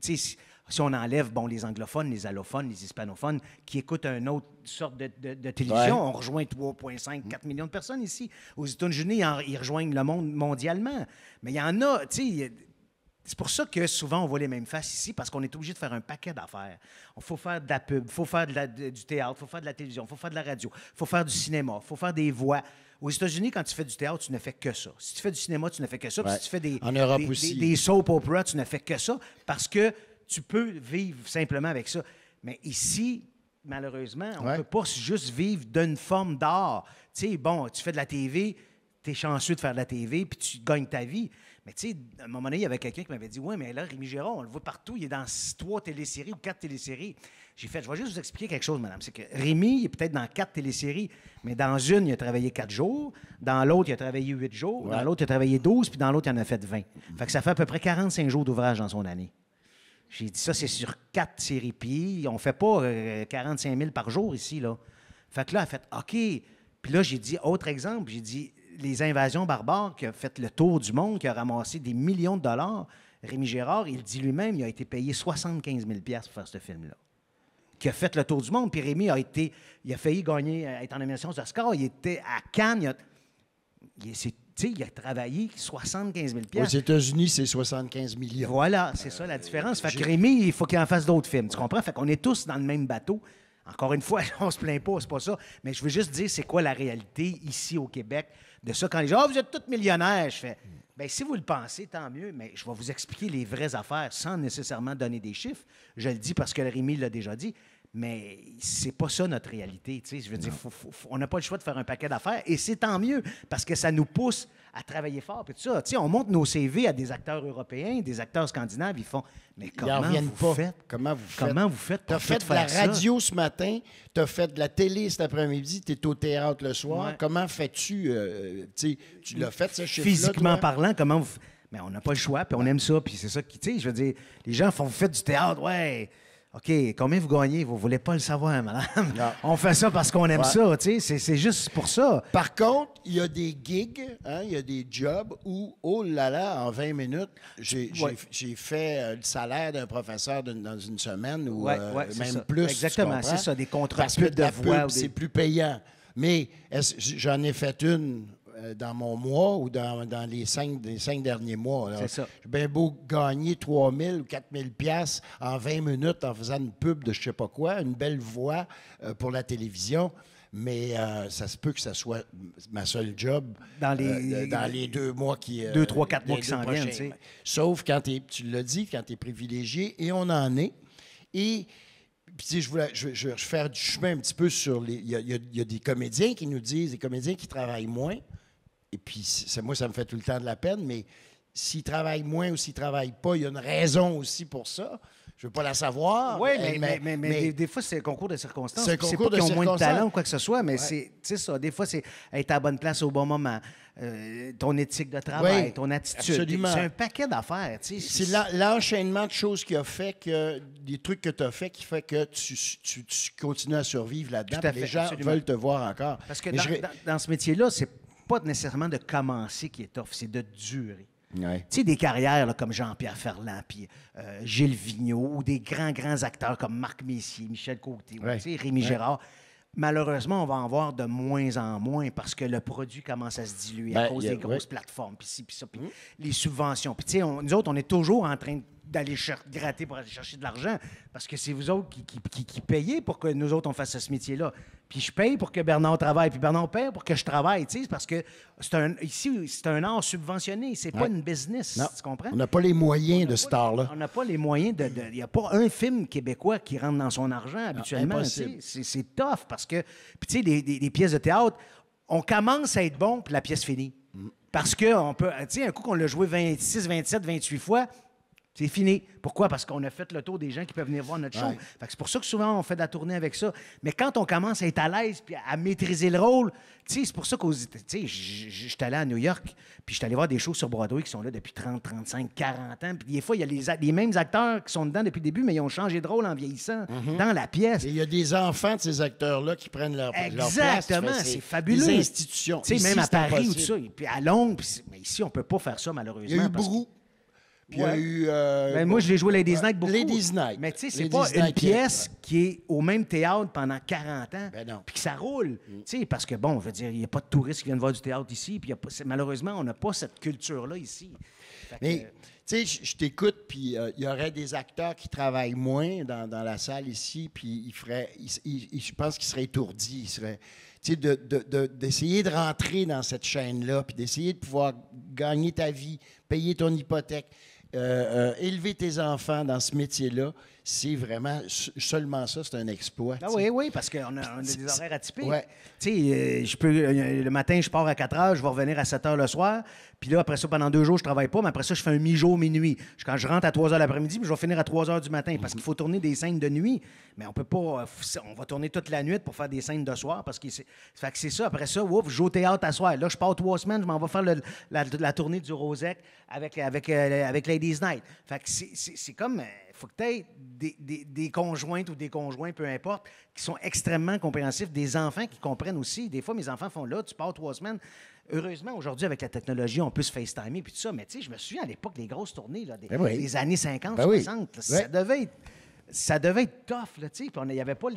Tu sais, si on enlève, les anglophones, les allophones, les hispanophones, qui écoutent une autre sorte de télévision, on rejoint 3,5, 4 millions de personnes ici. Aux États-Unis, ils rejoignent le monde mondialement. Mais il y en a, tu sais, c'est pour ça que souvent, on voit les mêmes faces ici, parce qu'on est obligé de faire un paquet d'affaires. Il faut faire de la pub, il faut faire du théâtre, il faut faire de la télévision, il faut faire de la radio, il faut faire du cinéma, il faut faire des voix. Aux États-Unis, quand tu fais du théâtre, tu ne fais que ça. Si tu fais du cinéma, tu ne fais que ça. Puis si tu fais des soap operas, tu ne fais que ça, parce que tu peux vivre simplement avec ça. Mais ici, malheureusement, on ne peut pas juste vivre d'une forme d'art. Tu sais, tu fais de la TV, tu es chanceux de faire de la TV, puis tu gagnes ta vie. Mais tu sais, à un moment donné, il y avait quelqu'un qui m'avait dit « Ouais, mais là, Rémi Girard, on le voit partout, il est dans 3 téléséries ou 4 téléséries. » J'ai fait « Je vais juste vous expliquer quelque chose, madame. C'est que Rémi, il est peut-être dans 4 téléséries, mais dans une, il a travaillé 4 jours. Dans l'autre, il a travaillé 8 jours. Dans l'autre, il a travaillé 12, puis dans l'autre, il en a fait 20. Fait que ça fait à peu près 45 jours d'ouvrage dans son année. J'ai dit, ça, c'est sur 4 séries. Puis on ne fait pas 45 000 par jour ici, là. Fait que là, elle a fait, OK. Puis là, j'ai dit, autre exemple, j'ai dit, les invasions barbares qui a fait le tour du monde, qui a ramassé des millions de dollars, Rémi Girard, il dit lui-même, il a été payé 75 000 pour faire ce film-là. Qui a fait le tour du monde. Puis Rémi il a failli gagner, être en nomination aux Oscars. Il était à Cannes. Il a travaillé 75 000 Aux États-Unis, c'est 75 millions. Voilà, c'est ça la différence. Fait que Rémi, il faut qu'il en fasse d'autres films. Tu comprends? Fait qu'on est tous dans le même bateau. Encore une fois, on se plaint pas, c'est pas ça. Mais je veux juste dire, c'est quoi la réalité ici au Québec de ça. Quand les gens, vous êtes tous millionnaires, je fais, bien, si vous le pensez, tant mieux, mais je vais vous expliquer les vraies affaires sans nécessairement donner des chiffres. Je le dis parce que Rémi l'a déjà dit. Mais c'est pas ça notre réalité. Tu sais. Je veux dire, on n'a pas le choix de faire un paquet d'affaires et c'est tant mieux parce que ça nous pousse à travailler fort. Puis tout ça. Tu sais, on montre nos CV à des acteurs européens, des acteurs scandinaves. Ils font, mais comment vous faites? Comment vous faites? Tu as fait de la radio ce matin, tu as fait de la télé cet après-midi, tu es au théâtre le soir. Ouais. Comment fais-tu? Tu l'as fait, ce chiffre-là? Physiquement parlant, comment vous... Mais on n'a pas le choix, puis on aime ça. Puis c'est ça qui... Tu sais, je veux dire, les gens font, vous faites du théâtre, ouais... OK, combien vous gagnez? Vous ne voulez pas le savoir, madame. Non. On fait ça parce qu'on aime ça, tu sais. C'est juste pour ça. Par contre, il y a des gigs, il y a des jobs où, oh là là, en 20 minutes, j'ai fait le salaire d'un professeur dans une semaine ou même ça. plus. Exactement, c'est ça, des contrats parce que de voix. C'est plus payant. Mais j'en ai fait une dans mon mois ou dans les 5 derniers mois. C'est ça. J'ai bien beau gagner 3 000 ou 4 000 piastres en 20 minutes en faisant une pub de je ne sais pas quoi, une belle voix pour la télévision, mais ça se peut que ça soit ma seule job dans les 2 mois qui... 2, 3, 4 mois qui s'en viennent, tu sais. Sauf quand tu l'as dit, quand tu es privilégié, et on en est. Et... Puis, je vais faire du chemin un petit peu sur les... Il y a des comédiens qui nous disent, des comédiens qui travaillent moins. Et puis, moi, ça me fait tout le temps de la peine, mais s'ils travaillent moins ou s'ils ne travaillent pas, il y a une raison aussi pour ça. Je ne veux pas la savoir. Oui, mais des fois, c'est un concours de circonstances. C'est un concours de circonstances. Qu'ils ont moins de talent ou quoi que ce soit, mais c'est ça. Des fois, c'est être à la bonne place au bon moment. Ton éthique de travail, ton attitude. Absolument. C'est un paquet d'affaires. C'est l'enchaînement de choses qui a fait que... Des trucs que tu as fait qui fait que tu continues à survivre là-dedans. Les gens veulent te voir encore. Parce que dans ce métier-là, c'est pas nécessairement de commencer qui est tough, c'est de durer. Ouais. Tu sais, des carrières là, comme Jean-Pierre Ferland, puis Gilles Vigneault, ou des grands acteurs comme Marc Messier, Michel Côté, tu sais, Rémi Girard. Malheureusement, on va en voir de moins en moins parce que le produit commence à se diluer à cause des grosses plateformes, puis ci, puis ça, puis les subventions. Puis, tu sais, nous autres, on est toujours en train d'aller gratter pour aller chercher de l'argent parce que c'est vous autres qui payez pour que nous autres, on fasse ce métier-là. Puis je paye pour que Bernard travaille, puis Bernard paye pour que je travaille, tu sais, parce que ici, c'est un art subventionné, c'est pas une business, tu comprends? On n'a pas les moyens de cet art-là. On n'a pas les moyens il n'y a pas un film québécois qui rentre dans son argent habituellement. C'est tough parce que, puis tu sais, des pièces de théâtre, on commence à être bon, puis la pièce finit. Parce qu'on peut, tu sais, un coup qu'on l'a joué 26, 27, 28 fois, C'est fini. Pourquoi? Parce qu'on a fait le tour des gens qui peuvent venir voir notre show. Ouais. Fait que c'est pour ça que souvent, on fait de la tournée avec ça. Mais quand on commence à être à l'aise puis à maîtriser le rôle, tu sais, c'est pour ça qu'aux États-Unis, j'étais allé à New York, puis j'étais allé voir des shows sur Broadway qui sont là depuis 30, 35, 40 ans. Puis des fois, il y a les mêmes acteurs qui sont dedans depuis le début, mais ils ont changé de rôle en vieillissant dans la pièce. Et il y a des enfants de ces acteurs-là qui prennent leur place. Exactement, c'est fabuleux. Des institutions. Tu sais, Ici, même à c'est Paris ou impossible. tout ça. Puis à Londres, mais ici, on peut pas faire ça, malheureusement. Il y a eu parce que- Brou. Puis il y a Ouais. eu... Ben, moi, je l'ai joué Ladies Night beaucoup. Ladies Night. Mais tu sais, c'est Ladies pas une Night, pièce qui est au même théâtre pendant 40 ans, Ben non. puis que ça roule. Tu sais, parce que, bon, je veux dire, il n'y a pas de touristes qui viennent voir du théâtre ici, puis malheureusement, on n'a pas cette culture-là ici. Fait que, Mais, tu sais, je t'écoute, puis il y aurait des acteurs qui travaillent moins dans la salle ici, puis je pense qu'ils seraient étourdis. Ils seraient, tu sais, d'essayer de rentrer dans cette chaîne-là, puis d'essayer de pouvoir gagner ta vie, payer ton hypothèque, élever tes enfants dans ce métier-là, c'est vraiment seulement ça, c'est un exploit. ah tu sais. oui, oui, parce qu'on a des horaires atypiques. Ouais. Tu sais, le matin, je pars à 4 heures, je vais revenir à 7 heures le soir. Puis là, après ça, pendant 2 jours, je travaille pas, mais après ça, je fais un mi-jour, minuit. Quand je rentre à 3 heures l'après-midi, puis je vais finir à 3 heures du matin parce qu'il faut tourner des scènes de nuit. Mais on peut pas. On va tourner toute la nuit pour faire des scènes de soir parce que fait que c'est ça. Après ça, ouf, je joue au théâtre à soir. Là, je pars 3 semaines, je m'en vais faire la tournée du Rosec avec Ladies Night. Fait que c'est comme. Il faut que tu aies des conjointes ou des conjoints, peu importe, qui sont extrêmement compréhensifs, des enfants qui comprennent aussi. Des fois, mes enfants font là, tu pars 3 semaines. Heureusement, aujourd'hui, avec la technologie, on peut se FaceTimer puis tout ça. Mais tu sais, je me souviens à l'époque des grosses tournées, là, Ben oui. des années 50, Ben oui. 60. Là, Ouais. ça devait être tough, là, tu sais. Puis il n'y avait pas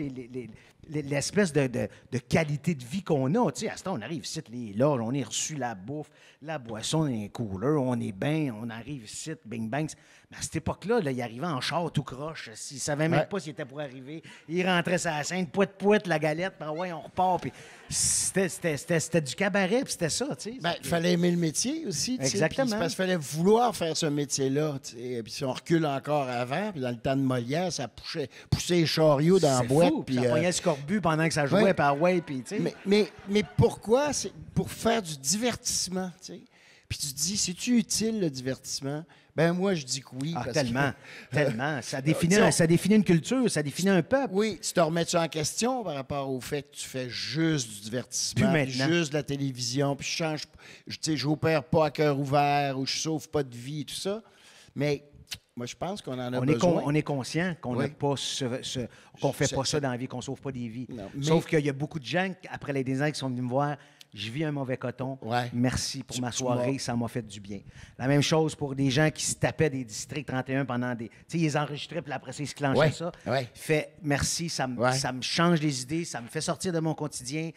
l'espèce de qualité de vie qu'on a. Tu sais, à ce temps, on arrive ici, les loges, on est reçu la bouffe, la boisson dans les couleurs, on est bien, on arrive ici, bing bang. Mais à cette époque-là, là, il arrivait en char tout croche. Il ne savait même Ouais. pas s'il était pour arriver. Il rentrait sur la scène, pouette, la galette, puis ouais, on repart. Puis c'était du cabaret, puis c'était ça, tu sais. Ben, il fallait aimer le métier aussi. tu sais, Exactement. puis c'est parce qu'il fallait vouloir faire ce métier-là. Tu sais. Et puis si on recule encore avant, puis dans le temps de Molière, ça poussait les chariots dans la C'est boîte. fou. Puis, Puis ça pognait le scorbut pendant que ça jouait, ouais. par ouais, puis tu sais. mais pourquoi? C'est pour faire du divertissement. Tu sais. Puis tu te dis, c'est-tu utile le divertissement? Ben moi, je dis que oui. Ah, parce tellement, que- tellement. Ça définit, Disons- ça définit une culture, ça définit un peuple. Oui, tu te remets-tu en question par rapport au fait que tu fais juste du divertissement, Plus puis maintenant. juste de la télévision, puis je n'opère pas à cœur ouvert, ou je sauve pas de vie et tout ça. Mais moi, je pense qu'on en a besoin. On est conscient qu'on n'a Oui. pas qu'on fait pas C'est- ça dans la vie, qu'on sauve pas des vies. Non, mais- Sauf qu'il y a beaucoup de gens, après les désirs, qui sont venus me voir. Je vis un mauvais coton. Ouais. Merci pour ma Tu soirée, m'as- ça m'a fait du bien. La même chose pour des gens qui se tapaient des districts 31 pendant des. Tu sais, ils les enregistraient, puis après ça, ils se clenchaient Ouais, ça. ouais. Fait merci, ça Ouais. ça me change les idées, ça me fait sortir de mon quotidien,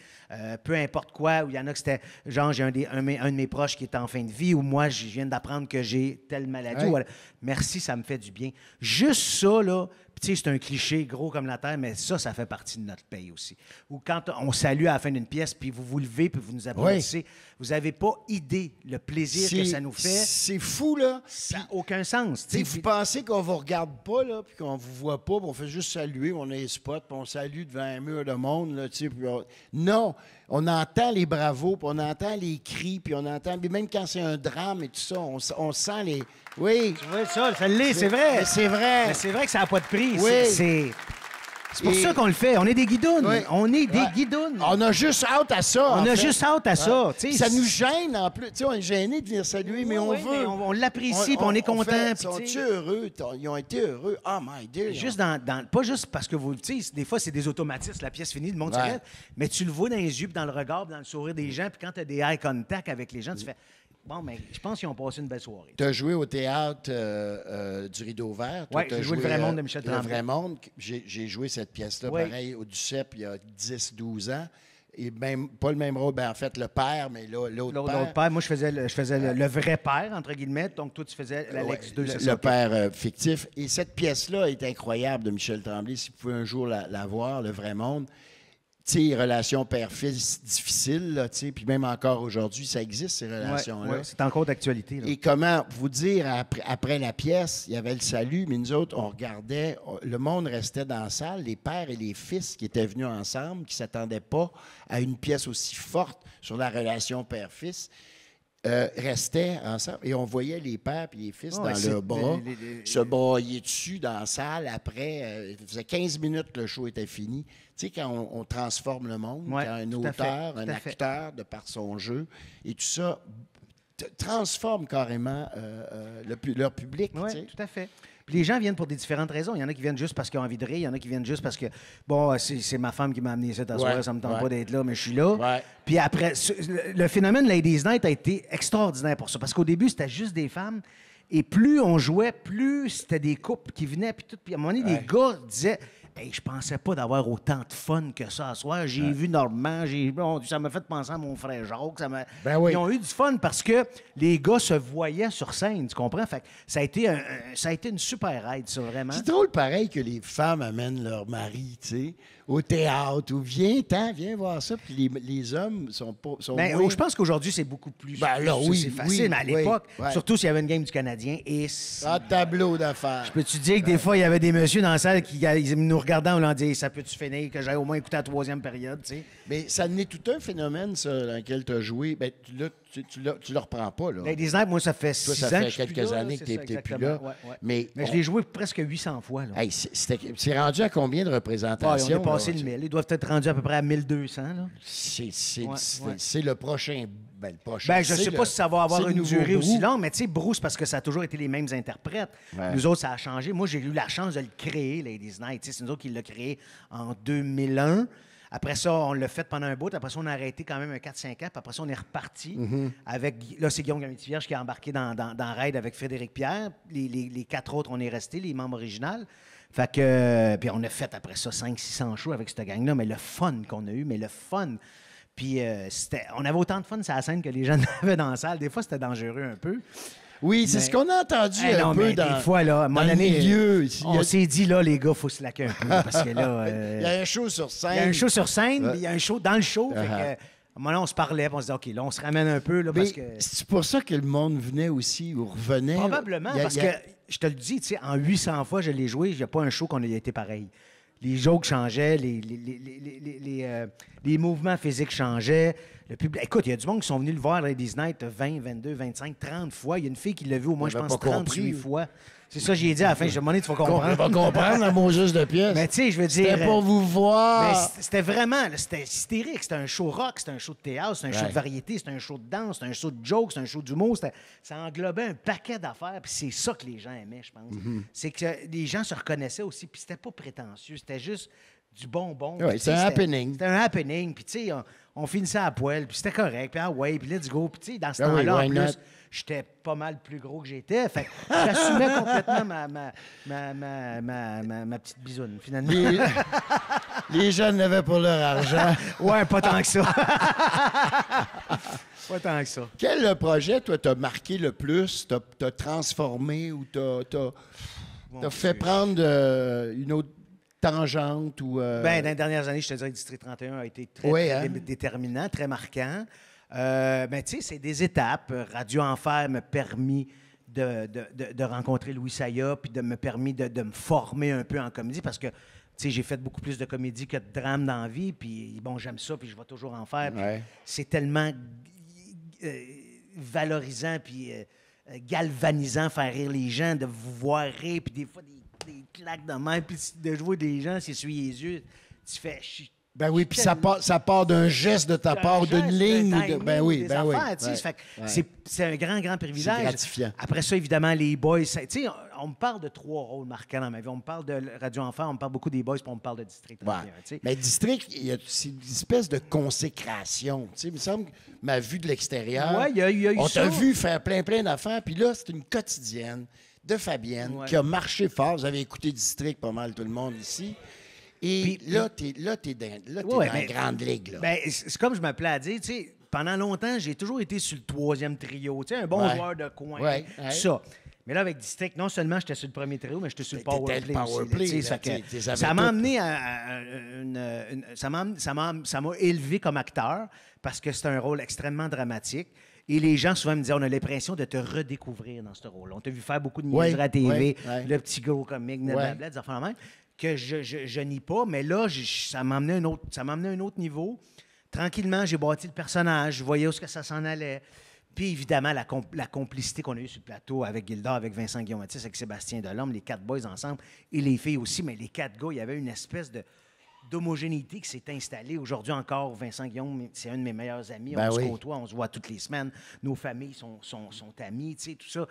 peu importe quoi. Ou il y en a que c'était, genre, j'ai un de mes proches qui est en fin de vie, ou moi, je viens d'apprendre que j'ai telle maladie. Ouais. Voilà. Merci, ça me fait du bien. Juste ça, là, puis tu sais, c'est un cliché gros comme la terre, mais ça fait partie de notre paye aussi. Ou quand on salue à la fin d'une pièce, puis vous vous levez, puis vous nous applaudissez, vous n'avez pas idée le plaisir que ça nous fait. C'est fou, là. Ça n'a aucun sens. tu Si sais. vous pensez qu'on vous regarde pas, là, puis qu'on vous voit pas, puis on fait juste saluer, on a les spots, puis on salue devant un mur de monde, là, tu sais, puis non, on entend les bravos, puis on entend les cris, puis on entend, puis même quand c'est un drame et tout ça, on sent les... Oui, Tu vois ça l'est, c'est vrai. Mais c'est vrai. Mais c'est vrai que ça n'a pas de prix. Oui. C'est pour Et- ça qu'on le fait. On est des guidounes. Oui. On est des Ouais. guidounes. On a juste hâte à ça. On en a fait. juste hâte à ça. Ouais. tu sais. Ça nous gêne en plus. Tu sais, on est gêné de venir saluer, mais on Oui, veut. mais on l'apprécie, puis on est content. Ils puis tu sont-tu sais. heureux? Ils ont été heureux. Oh my dear. Juste pas juste parce que vous, tu sais, des fois, c'est des automatismes, la pièce finie, le monde Ouais. s'arrête, mais tu le vois dans les yeux, puis dans le regard, puis dans le sourire des gens, puis quand tu as des eye contact avec les gens, tu fais, bon, mais je pense qu'ils ont passé une belle soirée. Tu as joué au théâtre du Rideau Vert. Toi, Ouais, t'as j'ai joué Le Vrai Monde de Michel Le Tremblay. Vrai Monde. J'ai joué cette pièce-là, Oui. pareil, au Ducep, il y a 10-12 ans. Et même, pas le même rôle, ben, en fait, le père, mais là, l'autre père. L'autre père, moi, je faisais le vrai père, entre guillemets, donc toi, tu faisais l'Alex 2, Ouais, c'est le ça? père fictif. Et cette pièce-là est incroyable de Michel Tremblay. Si vous pouvez un jour la voir, Le Vrai Monde. Tu sais, relations père-fils difficiles, là, tu sais, puis même encore aujourd'hui, ça existe, ces relations-là. Ouais, c'est encore d'actualité. là. Et comment vous dire, après la pièce, il y avait le salut, mais nous autres, on regardait, le monde restait dans la salle, les pères et les fils qui étaient venus ensemble, qui ne s'attendaient pas à une pièce aussi forte sur la relation père-fils. restaient ensemble et on voyait les pères et les fils Oh, dans c'est- le bras les- se brailler dessus dans la salle. Après, il faisait 15 minutes que le show était fini. Tu sais, quand on transforme le monde, Ouais, quand un tout à fait, auteur, un tout à fait. acteur, de par son jeu, et tout ça transforme carrément leur public. tu Oui, sais. tout à fait. Puis les gens viennent pour des différentes raisons. Il y en a qui viennent juste parce qu'ils ont envie de rire. Il y en a qui viennent juste parce que, bon, c'est ma femme qui m'a amené ici à soir, Ouais, ça me tente ouais. pas d'être là, mais je suis là. Ouais. Puis après, le phénomène Ladies Night a été extraordinaire pour ça. Parce qu'au début, c'était juste des femmes. Et plus on jouait, plus c'était des couples qui venaient. Puis, tout. Puis à un moment donné, les gars disaient... Hey, je pensais pas d'avoir autant de fun que ça à soir. J'ai vu Normand, ça m'a fait penser à mon frère Jacques. Ben oui. Ils ont eu du fun parce que les gars se voyaient sur scène, tu comprends? Fait que ça a été une super aide, ça, vraiment. C'est drôle, pareil, que les femmes amènent leur mari, tu sais, au théâtre, ou viens voir ça, puis les hommes sont pas... Sont Ben, moins- je pense qu'aujourd'hui, c'est beaucoup plus... Ben là, oui, c'est facile, oui, mais à oui, l'époque, ouais. surtout s'il y avait une game du Canadien, Ah, tableau d'affaires. peux-tu dire que des fois, il y avait des messieurs dans la salle qui ils nous regardaient, on leur disait, ça peut-tu finir, que j'aille au moins écouter la troisième période, tu sais? Mais ça n'est tout un phénomène, ça, dans lequel tu as joué. Ben, tu le reprends pas, là. Ladies Night, moi, ça fait 6 Toi, ans ça que fait je suis plus quelques là, années c'est que ça, t'es plus exactement. là. Ouais. Mais je l'ai joué presque 800 fois, là. Hey, c'est rendu à combien de Ah, représentations? on est passé là? le 1000. Ils doivent être rendus à peu près à 1200, là. C'est Ouais. le prochain. Ben, le prochain. Ben, je c'est sais le- pas si ça va avoir c'est le une nouveau durée aussi Brou. longue, mais tu sais, Bruce, parce que ça a toujours été les mêmes interprètes. Ouais. Nous autres, ça a changé. Moi, j'ai eu la chance de le créer, Ladies Night. Tu sais, c'est nous autres qui l'a créé en 2001. Après ça, on l'a fait pendant un bout. Après ça, on a arrêté quand même un 4-5 ans. Puis après ça, on est reparti avec... Là, c'est Guillaume Gamitier-Vierge qui a embarqué dans Raid avec Frédéric Pierre. Les 4 autres, on est restés, les membres originaux. Fait que... Puis on a fait après ça 500-600 shows avec cette gang-là. Mais le fun qu'on a eu, mais le fun... Puis on avait autant de fun sur la scène que les gens avaient dans la salle. Des fois, c'était dangereux un peu. Oui, c'est Mais- ce qu'on a entendu Hey, un non, peu mais dans, des fois, là, à un moment dans le donné, milieu. on s'est dit, là, les gars, il faut se laquer un peu. Parce que là, Il y a un show sur scène. il y a un show sur scène, puis il y a un show dans le show. Fait que, Uh-huh. à un moment donné, on se parlait, puis on se dit, OK, là, on se ramène un peu, là, Mais parce que... c'est pour ça que le monde venait aussi ou revenait. Probablement, parce que, je te le dis, tu sais, en 800 fois, je l'ai joué, il n'y a pas un show qu'on ait été pareil. Les jokes changeaient, les mouvements physiques changeaient. Le public... Écoute, il y a du monde qui sont venus le voir, Ladies Night, 20, 22, 25, 30 fois. Il y a une fille qui l'a vu au moins, Il je avait pense, pas 38 compris. fois. C'est ça, j'ai dit à la fin. J'ai demandé, tu vas On comprendre. va comprendre la mot juste de pièce. Mais tu sais, je veux dire... C'était pour vous voir. Mais c'était vraiment, là, c'était hystérique. C'était un show rock, c'était un show de théâtre, c'était un show Ouais. de variété, c'était un show de danse, c'était un show de jokes, c'était un show d'humour. Ça englobait un paquet d'affaires. Puis c'est ça que les gens aimaient, je pense. Mm-hmm. C'est que les gens se reconnaissaient aussi. Puis c'était pas prétentieux, c'était juste du bonbon. Ouais, Puis, tu c'est sais, un happening. C'était un happening. Puis tu sais, on finissait à poil, puis c'était correct. Puis ah ouais, puis let's go. Puis tu sais, dans ce Ah oui, temps-là, en why plus, not? j'étais pas mal plus gros que j'étais. Fait que j'assumais complètement ma petite bisoune, finalement. Les jeunes l'avaient pour leur argent. Ouais, pas tant que ça. Pas tant que ça. Quel projet, toi, t'as marqué le plus, t'as transformé ou t'as fait prendre une autre tangente ou... Ben, dans les dernières années, je te dirais que District 31 a été très, Oui, très hein? déterminant, très marquant. Ben, tu sais, c'est des étapes. Radio Enfer m'a permis de rencontrer Louis Saya, puis de me permis de me former un peu en comédie, parce que, tu sais, j'ai fait beaucoup plus de comédie que de drame dans la vie, puis bon, j'aime ça, puis je vais toujours en faire. Puis Ouais. c'est tellement valorisant, puis galvanisant, faire rire les gens, de vous voir rire, puis des fois, des claques de main, puis de jouer des gens, s'essuyer les yeux, tu fais... Ben oui, puis ça part d'un geste de ta part, d'une ligne. Ou de, ben oui, ben oui. Affaires, tu sais, Ouais. ça fait que Ouais. c'est un grand privilège. C'est gratifiant. Après ça, évidemment, les boys, tu sais, on me parle de 3 rôles marquants dans ma vie. On me parle de Radio Enfer, on me parle beaucoup des boys, puis on me parle de District 31, Ouais. tu sais. Mais District, c'est une espèce de consécration. Tu sais, il me semble que ma vue de l'extérieur, Ouais, il y a eu on ça. t'a vu faire plein d'affaires, puis là, c'est une quotidienne de Fabienne Ouais. qui a marché fort. Vous avez écouté District pas mal, tout le monde ici. Et Puis- là, t'es dans Ouais, la mais- grande ligue. Là. Ben, c'est comme je m'appelais à dire, tu sais, pendant longtemps, j'ai toujours été sur le 3e trio, tu sais, un bon Ouais. joueur de coin, Ouais, tout ouais. ça. Mais là, avec District, non seulement j'étais sur le premier trio, mais j'étais sur le T'étais power le play power aussi, play, tu sais, là, ça fait que t'es avais ça m'a tout. amené à ça m'a élevé comme acteur parce que c'est un rôle extrêmement dramatique. Et les gens souvent me disaient, on a l'impression de te redécouvrir dans ce rôle. On t'a vu faire beaucoup de Ouais, niaiseries à TV, ouais, ouais. le petit gros comique, blablabla, des affaires de même, que je nie pas, mais là, ça m'a amené à un autre niveau. Tranquillement, j'ai bâti le personnage, je voyais où est-ce que ça s'en allait. Puis évidemment, la complicité qu'on a eue sur le plateau avec Gildor, avec Vincent Guillaume-Mathis, avec Sébastien Delorme, les 4 boys ensemble, et les filles aussi, mais les 4 gars, il y avait une espèce d'homogénéité qui s'est installée. Aujourd'hui encore, Vincent Guillaume, c'est un de mes meilleurs amis. Ben on oui. se côtoie, on se voit toutes les semaines. Nos familles sont amies, tu sais, tout ça.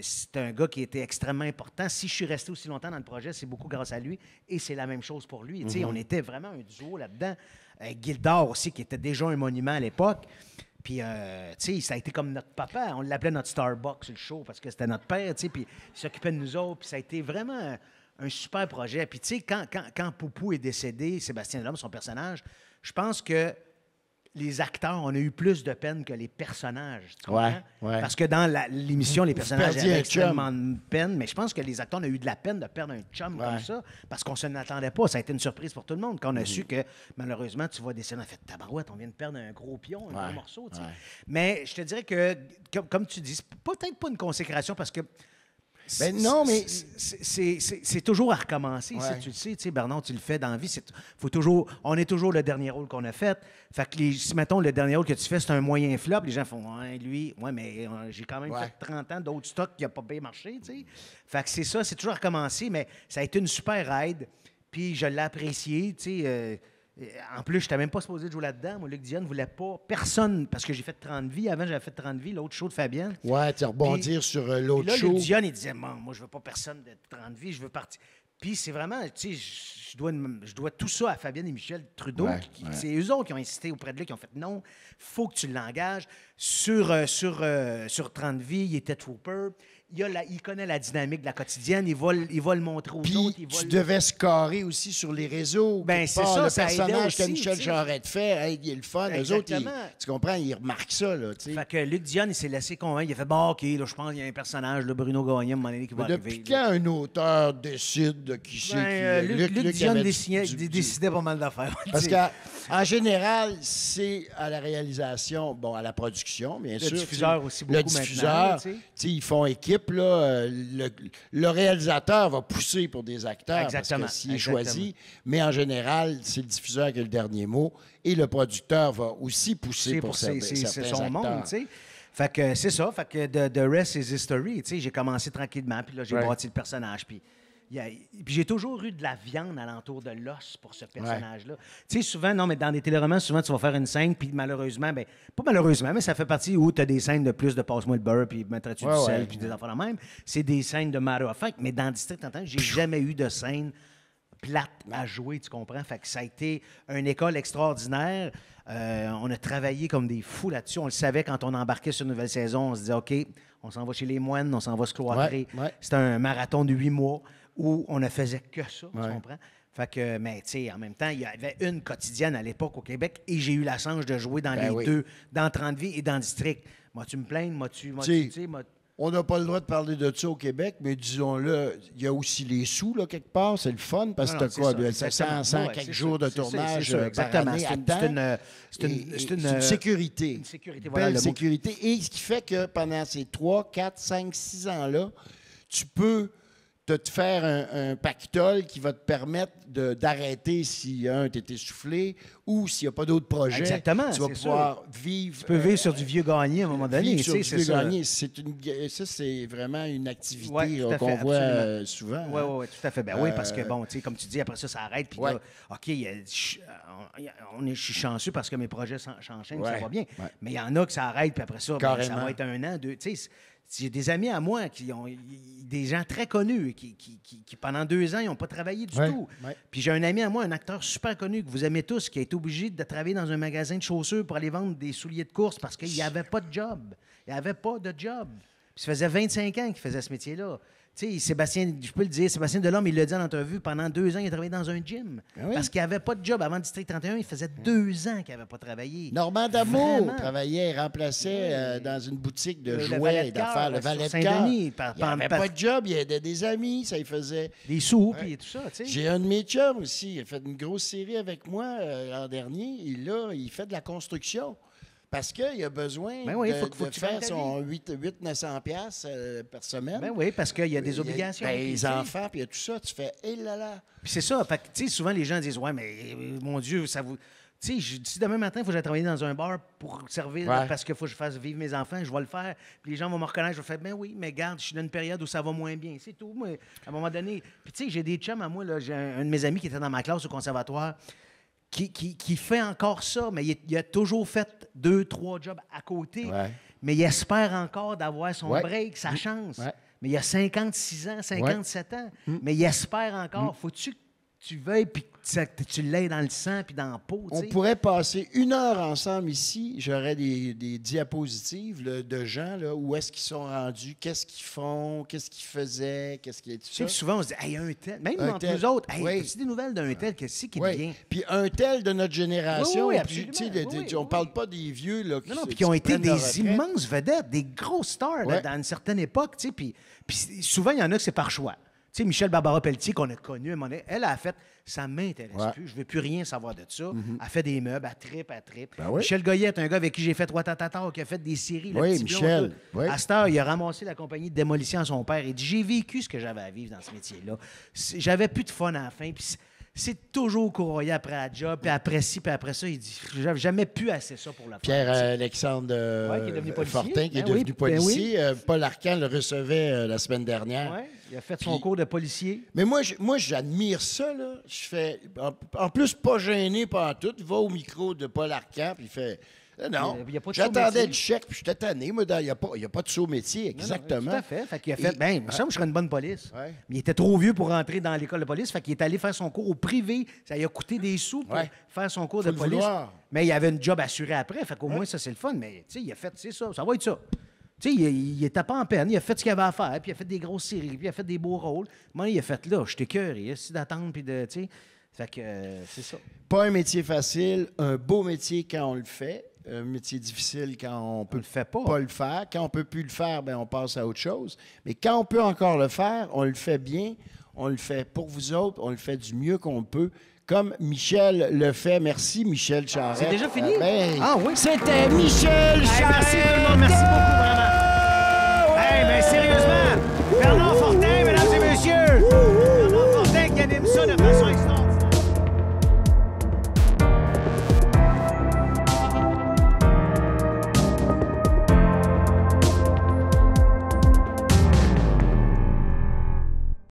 C'est un gars qui était extrêmement important. Si je suis resté aussi longtemps dans le projet, c'est beaucoup grâce à lui. Et c'est la même chose pour lui. Tu sais, on était vraiment un duo là-dedans. Gildor aussi, qui était déjà un monument à l'époque. Puis, tu sais, ça a été comme notre papa. On l'appelait notre Starbucks sur le show parce que c'était notre père, tu sais, puis il s'occupait de nous autres. Puis ça a été vraiment un super projet. Puis, tu sais, quand Poupou est décédé, Sébastien Delorme, son personnage, je pense que les acteurs, on a eu plus de peine que les personnages. Tu comprends? Ouais. Parce que dans l'émission, les personnages perdiez avaient un extrêmement de peine, mais je pense que les acteurs, on a eu de la peine de perdre un chum comme ça, parce qu'on ne s'en attendait pas. Ça a été une surprise pour tout le monde quand on a su que, malheureusement, tu vas décéder. On a fait tabarouette, on vient de perdre un gros pion, un gros morceau. Tu sais. Mais je te dirais que, comme tu dis, c'est peut-être pas une consécration parce que. Ben non, mais- C'est toujours à recommencer, Ouais. ça, tu le sais. Tu sais, Bernard, tu le fais dans la vie. On est toujours le dernier rôle qu'on a fait. Fait que si, mettons, le dernier rôle que tu fais, c'est un moyen flop, les gens font, ouais, lui, ouais, mais j'ai quand même fait 30 ans d'autres stocks qui n'ont pas bien marché, tu sais. Fait que c'est ça, c'est toujours à recommencer, mais ça a été une super aide. Puis je l'ai apprécié, tu sais. En plus, je n'étais même pas supposé de jouer là-dedans. Moi, Luc Dion ne voulait pas. Personne, parce que j'ai fait 30 vies. Avant, j'avais fait 30 vies, l'autre show de Fabienne. Ouais, tu rebondir Puis- sur Puis l'autre là, show. Luc Dion, il disait, moi, je veux pas personne de 30 vies, je veux partir. Puis c'est vraiment, tu sais, je dois tout ça à Fabienne et Michel Trudeau. Ouais. C'est eux autres qui ont insisté auprès de lui, qui ont fait non, faut que tu l'engages. Sur 30 vies, il était trooper. Il connaît la dynamique de la quotidienne, il va le montrer aux Puis autres. tu devais scorer aussi sur les réseaux. Ben, quelque c'est part. ça, Le ça aidait personnage que aussi, Michel tu sais. Charette fait, hey, il est le fun. Eux autres, Exactement. tu comprends, ils remarquent ça, là, tu sais. Fait que Luc Dion, il s'est laissé convaincre. Il a fait, bon, OK, là, je pense qu'il y a un personnage, là, Bruno Gagnon, à un moment donné, qui va Mais arriver. depuis là. quand un auteur décide de qui c'est Ben, qui... Luc Dion avait décidait pas mal d'affaires. Parce Tu sais. qu'en général, c'est à la réalisation, bon, à la production, bien sûr. diffuseur tu sais. aussi Le beaucoup diffuseur, maintenant, tu sais. tu sais, ils font équipe, là. Le réalisateur va pousser pour des acteurs. Exactement, Parce que s'il est exactement. choisi, mais en général, c'est le diffuseur qui a le dernier mot. Et le producteur va aussi pousser pour c'est certains son acteurs. monde, tu sais. Fait que c'est ça. Fait que The Rest is History, tu sais. J'ai commencé tranquillement, puis là, j'ai bâti le personnage, puis j'ai toujours eu de la viande alentour de l'os pour ce personnage-là. Tu sais, souvent, non, mais dans des téléromans, souvent, tu vas faire une scène, puis malheureusement, ben pas malheureusement, mais ça fait partie où tu as des scènes de plus de passe-moi le beurre, puis mettrais-tu du sel, puis des affaires de même. C'est des scènes de matter of fact, mais dans District Entente, j'ai jamais eu de scène plate à jouer, tu comprends? Fait que ça a été une école extraordinaire. On a travaillé comme des fous là-dessus. On le savait quand on embarquait sur une nouvelle saison. On se disait, OK, on s'en va chez les moines, on s'en va se cloîtrer. Ouais. C'était un marathon de 8 mois où on ne faisait que ça, tu comprends? Fait que, mais tu sais, en même temps, il y avait une quotidienne à l'époque au Québec et j'ai eu la chance de jouer dans les deux, dans 30 vies et dans District. Moi, tu me plains, tu sais, on n'a pas le droit de parler de ça au Québec, mais disons-le, il y a aussi les sous, là, quelque part. C'est le fun, parce que tu as quoi, c'est ça, 100 ouais, quelques c'est jours ça, de c'est ça, tournage c'est ça, exactement. par année à temps. C'est une sécurité. Une sécurité, voilà Belle le mot. sécurité. Et ce qui fait que pendant ces 3, 4, 5, 6 ans-là, tu peux te faire un pactole qui va te permettre d'arrêter si, t'es essoufflé ou s'il n'y a pas d'autres projets. Exactement, tu vas c'est pouvoir vivre. Tu peux vivre sur du vieux gagné à un moment donné. Vivre sur du c'est vieux ça. gagné. Ça, c'est vraiment une activité Ouais, tout à qu'on fait, voit absolument. souvent. Oui, tout à fait. Ben oui, parce que, bon, tu sais, comme tu dis, après ça, ça arrête. Puis là, OK, je suis chanceux parce que mes projets s'enchaînent, ça va bien. Ouais. Mais il y en a que ça arrête, puis après ça, ça Carrément. va être 1 an, 2. Tu sais, j'ai des amis à moi qui ont des gens très connus qui pendant 2 ans, ils n'ont pas travaillé du tout. Ouais. Puis j'ai un ami à moi, un acteur super connu que vous aimez tous, qui a été obligé de travailler dans un magasin de chaussures pour aller vendre des souliers de course parce qu'il n'y avait pas de job. Il n'y avait pas de job. Puis ça faisait 25 ans qu'il faisait ce métier-là. Tu sais, Sébastien, je peux le dire, Sébastien Delorme, il l'a dit en entrevue, pendant 2 ans, il a travaillé dans un gym. Parce qu'il n'y avait pas de job. Avant District 31, il faisait 2 ans qu'il n'avait pas travaillé. Normand D'Amour Vraiment. travaillait, remplaçait dans une boutique de Le jouets valet et de cœur, d'affaires, le sur valet de Saint-Denis, cœur. Il n'avait pas de job, il aidait des amis, ça il faisait. Des sous, puis tout ça, tu sais. J'ai un de mes chums aussi, il a fait une grosse série avec moi l'an dernier, et là, il fait de la construction. Parce qu'il a besoin Ben oui, de faut que tu faire gagnes ta son 800-900$ par semaine. Ben oui, parce qu'il y a des obligations. Ben, puis, les tu sais. enfants, puis il y a tout ça, tu fais, hé là là. Puis c'est ça. Fait que, tu sais, souvent, les gens disent, ouais, mais mon Dieu, ça vous. Tu sais, si demain matin, il faut que j'aille travailler dans un bar pour servir parce qu'il faut que je fasse vivre mes enfants, je vais le faire. Puis les gens vont me reconnaître, je vais faire, ben oui, mais garde, je suis dans une période où ça va moins bien. C'est tout. Moi, à un moment donné. Puis tu sais, j'ai des chums à moi, là, j'ai un de mes amis qui était dans ma classe au conservatoire qui fait encore ça, mais il a toujours fait 2, 3 jobs à côté. Ouais. Mais il espère encore d'avoir son Ouais. break, sa chance. Ouais. Mais il a 56 ans, 57 ans. Mais il espère encore. Faut-tu que tu veuilles puis que tu l'aies dans le sang puis dans la peau? On t'sais? pourrait passer 1 heure ensemble ici. J'aurais des diapositives là, de gens, là, où est-ce qu'ils sont rendus, qu'est-ce qu'ils font, qu'est-ce qu'ils faisaient, qu'est-ce qui est tout Tu sais, ça. souvent, on se dit, hey, un tel. Même Un entre tel. nous autres, hey, Oui. as-tu des nouvelles d'un tel? Qu'est-ce qui Oui. devient? Puis un tel de notre génération, Oui, oui, puis, absolument. tu sais, Oui, on oui. parle pas des vieux là, Non, puis qui ont été prennent leur des retraite. immenses vedettes, des grosses stars là, Ouais. dans une certaine époque. Tu sais, puis souvent, il y en a que c'est par choix. Tu sais, Michel Barbara Pelletier, qu'on a connu à un moment donné, elle a fait ça m'intéresse Ouais. plus, je veux plus rien savoir de ça. Elle fait des meubles, elle tripe. Ben oui. Michel Goyette, un gars avec qui j'ai fait Ouattatata, qui a fait des séries. Oui, le petit Michel, blond, tout. oui. À cette heure, il a ramassé la compagnie de démolition à son père. Il dit j'ai vécu ce que j'avais à vivre dans ce métier-là. J'avais plus de fun à la fin. Puis c'est toujours courroyé après la job, puis après ci, puis après ça. Il dit j'avais jamais pu assez ça pour la faire. Pierre-Alexandre Ouais, qui est devenu policier. Fortin, qui est Ben devenu oui, ben policier. Paul Arcand le recevait la semaine dernière. Ouais, il a fait son Puis- cours de policier. Mais moi, j'admire ça, là. Je fais... En plus, pas gêné par tout. Il va au micro de Paul Arcand, puis il fait... Non, Il y a pas de j'attendais saut-métier. le chèque, puis j'étais tanné. Moi, il n'y a pas de saut-métier, Non, non, exactement. tout à fait. Fait qu'il a fait, ben, ça, je serais une bonne police. Ouais. Mais il était trop vieux pour rentrer dans l'école de police. Fait qu'il est allé faire son cours au privé. Ça lui a coûté des sous pour Ouais. faire son cours Faut de le police. vouloir. Mais il avait une job assurée après. Fait qu'au moins, ça, c'est le fun. Mais, tu sais, il a fait, c'est ça. Ça va être ça. Tu sais, il était pas en peine. Il a fait ce qu'il avait à faire. Puis il a fait des grosses séries. Puis il a fait des beaux rôles. Moi, il a fait là. Je t'écœuré. Essayer d'attendre. Puis de, tu sais. Fait que, c'est ça. Pas un métier facile, un beau métier quand on le fait, un métier difficile quand on peut le fait pas. le faire. Quand on peut plus le faire, ben on passe à autre chose. Mais quand on peut encore le faire, on le fait bien, on le fait pour vous autres, on le fait du mieux qu'on peut. Comme Michel le fait. Merci, Michel Charette. C'est déjà fini? Ah oui? C'était Michel Charette! Merci tout le monde. Merci beaucoup, vraiment. Hey, mais sérieusement, Bernard Fortin,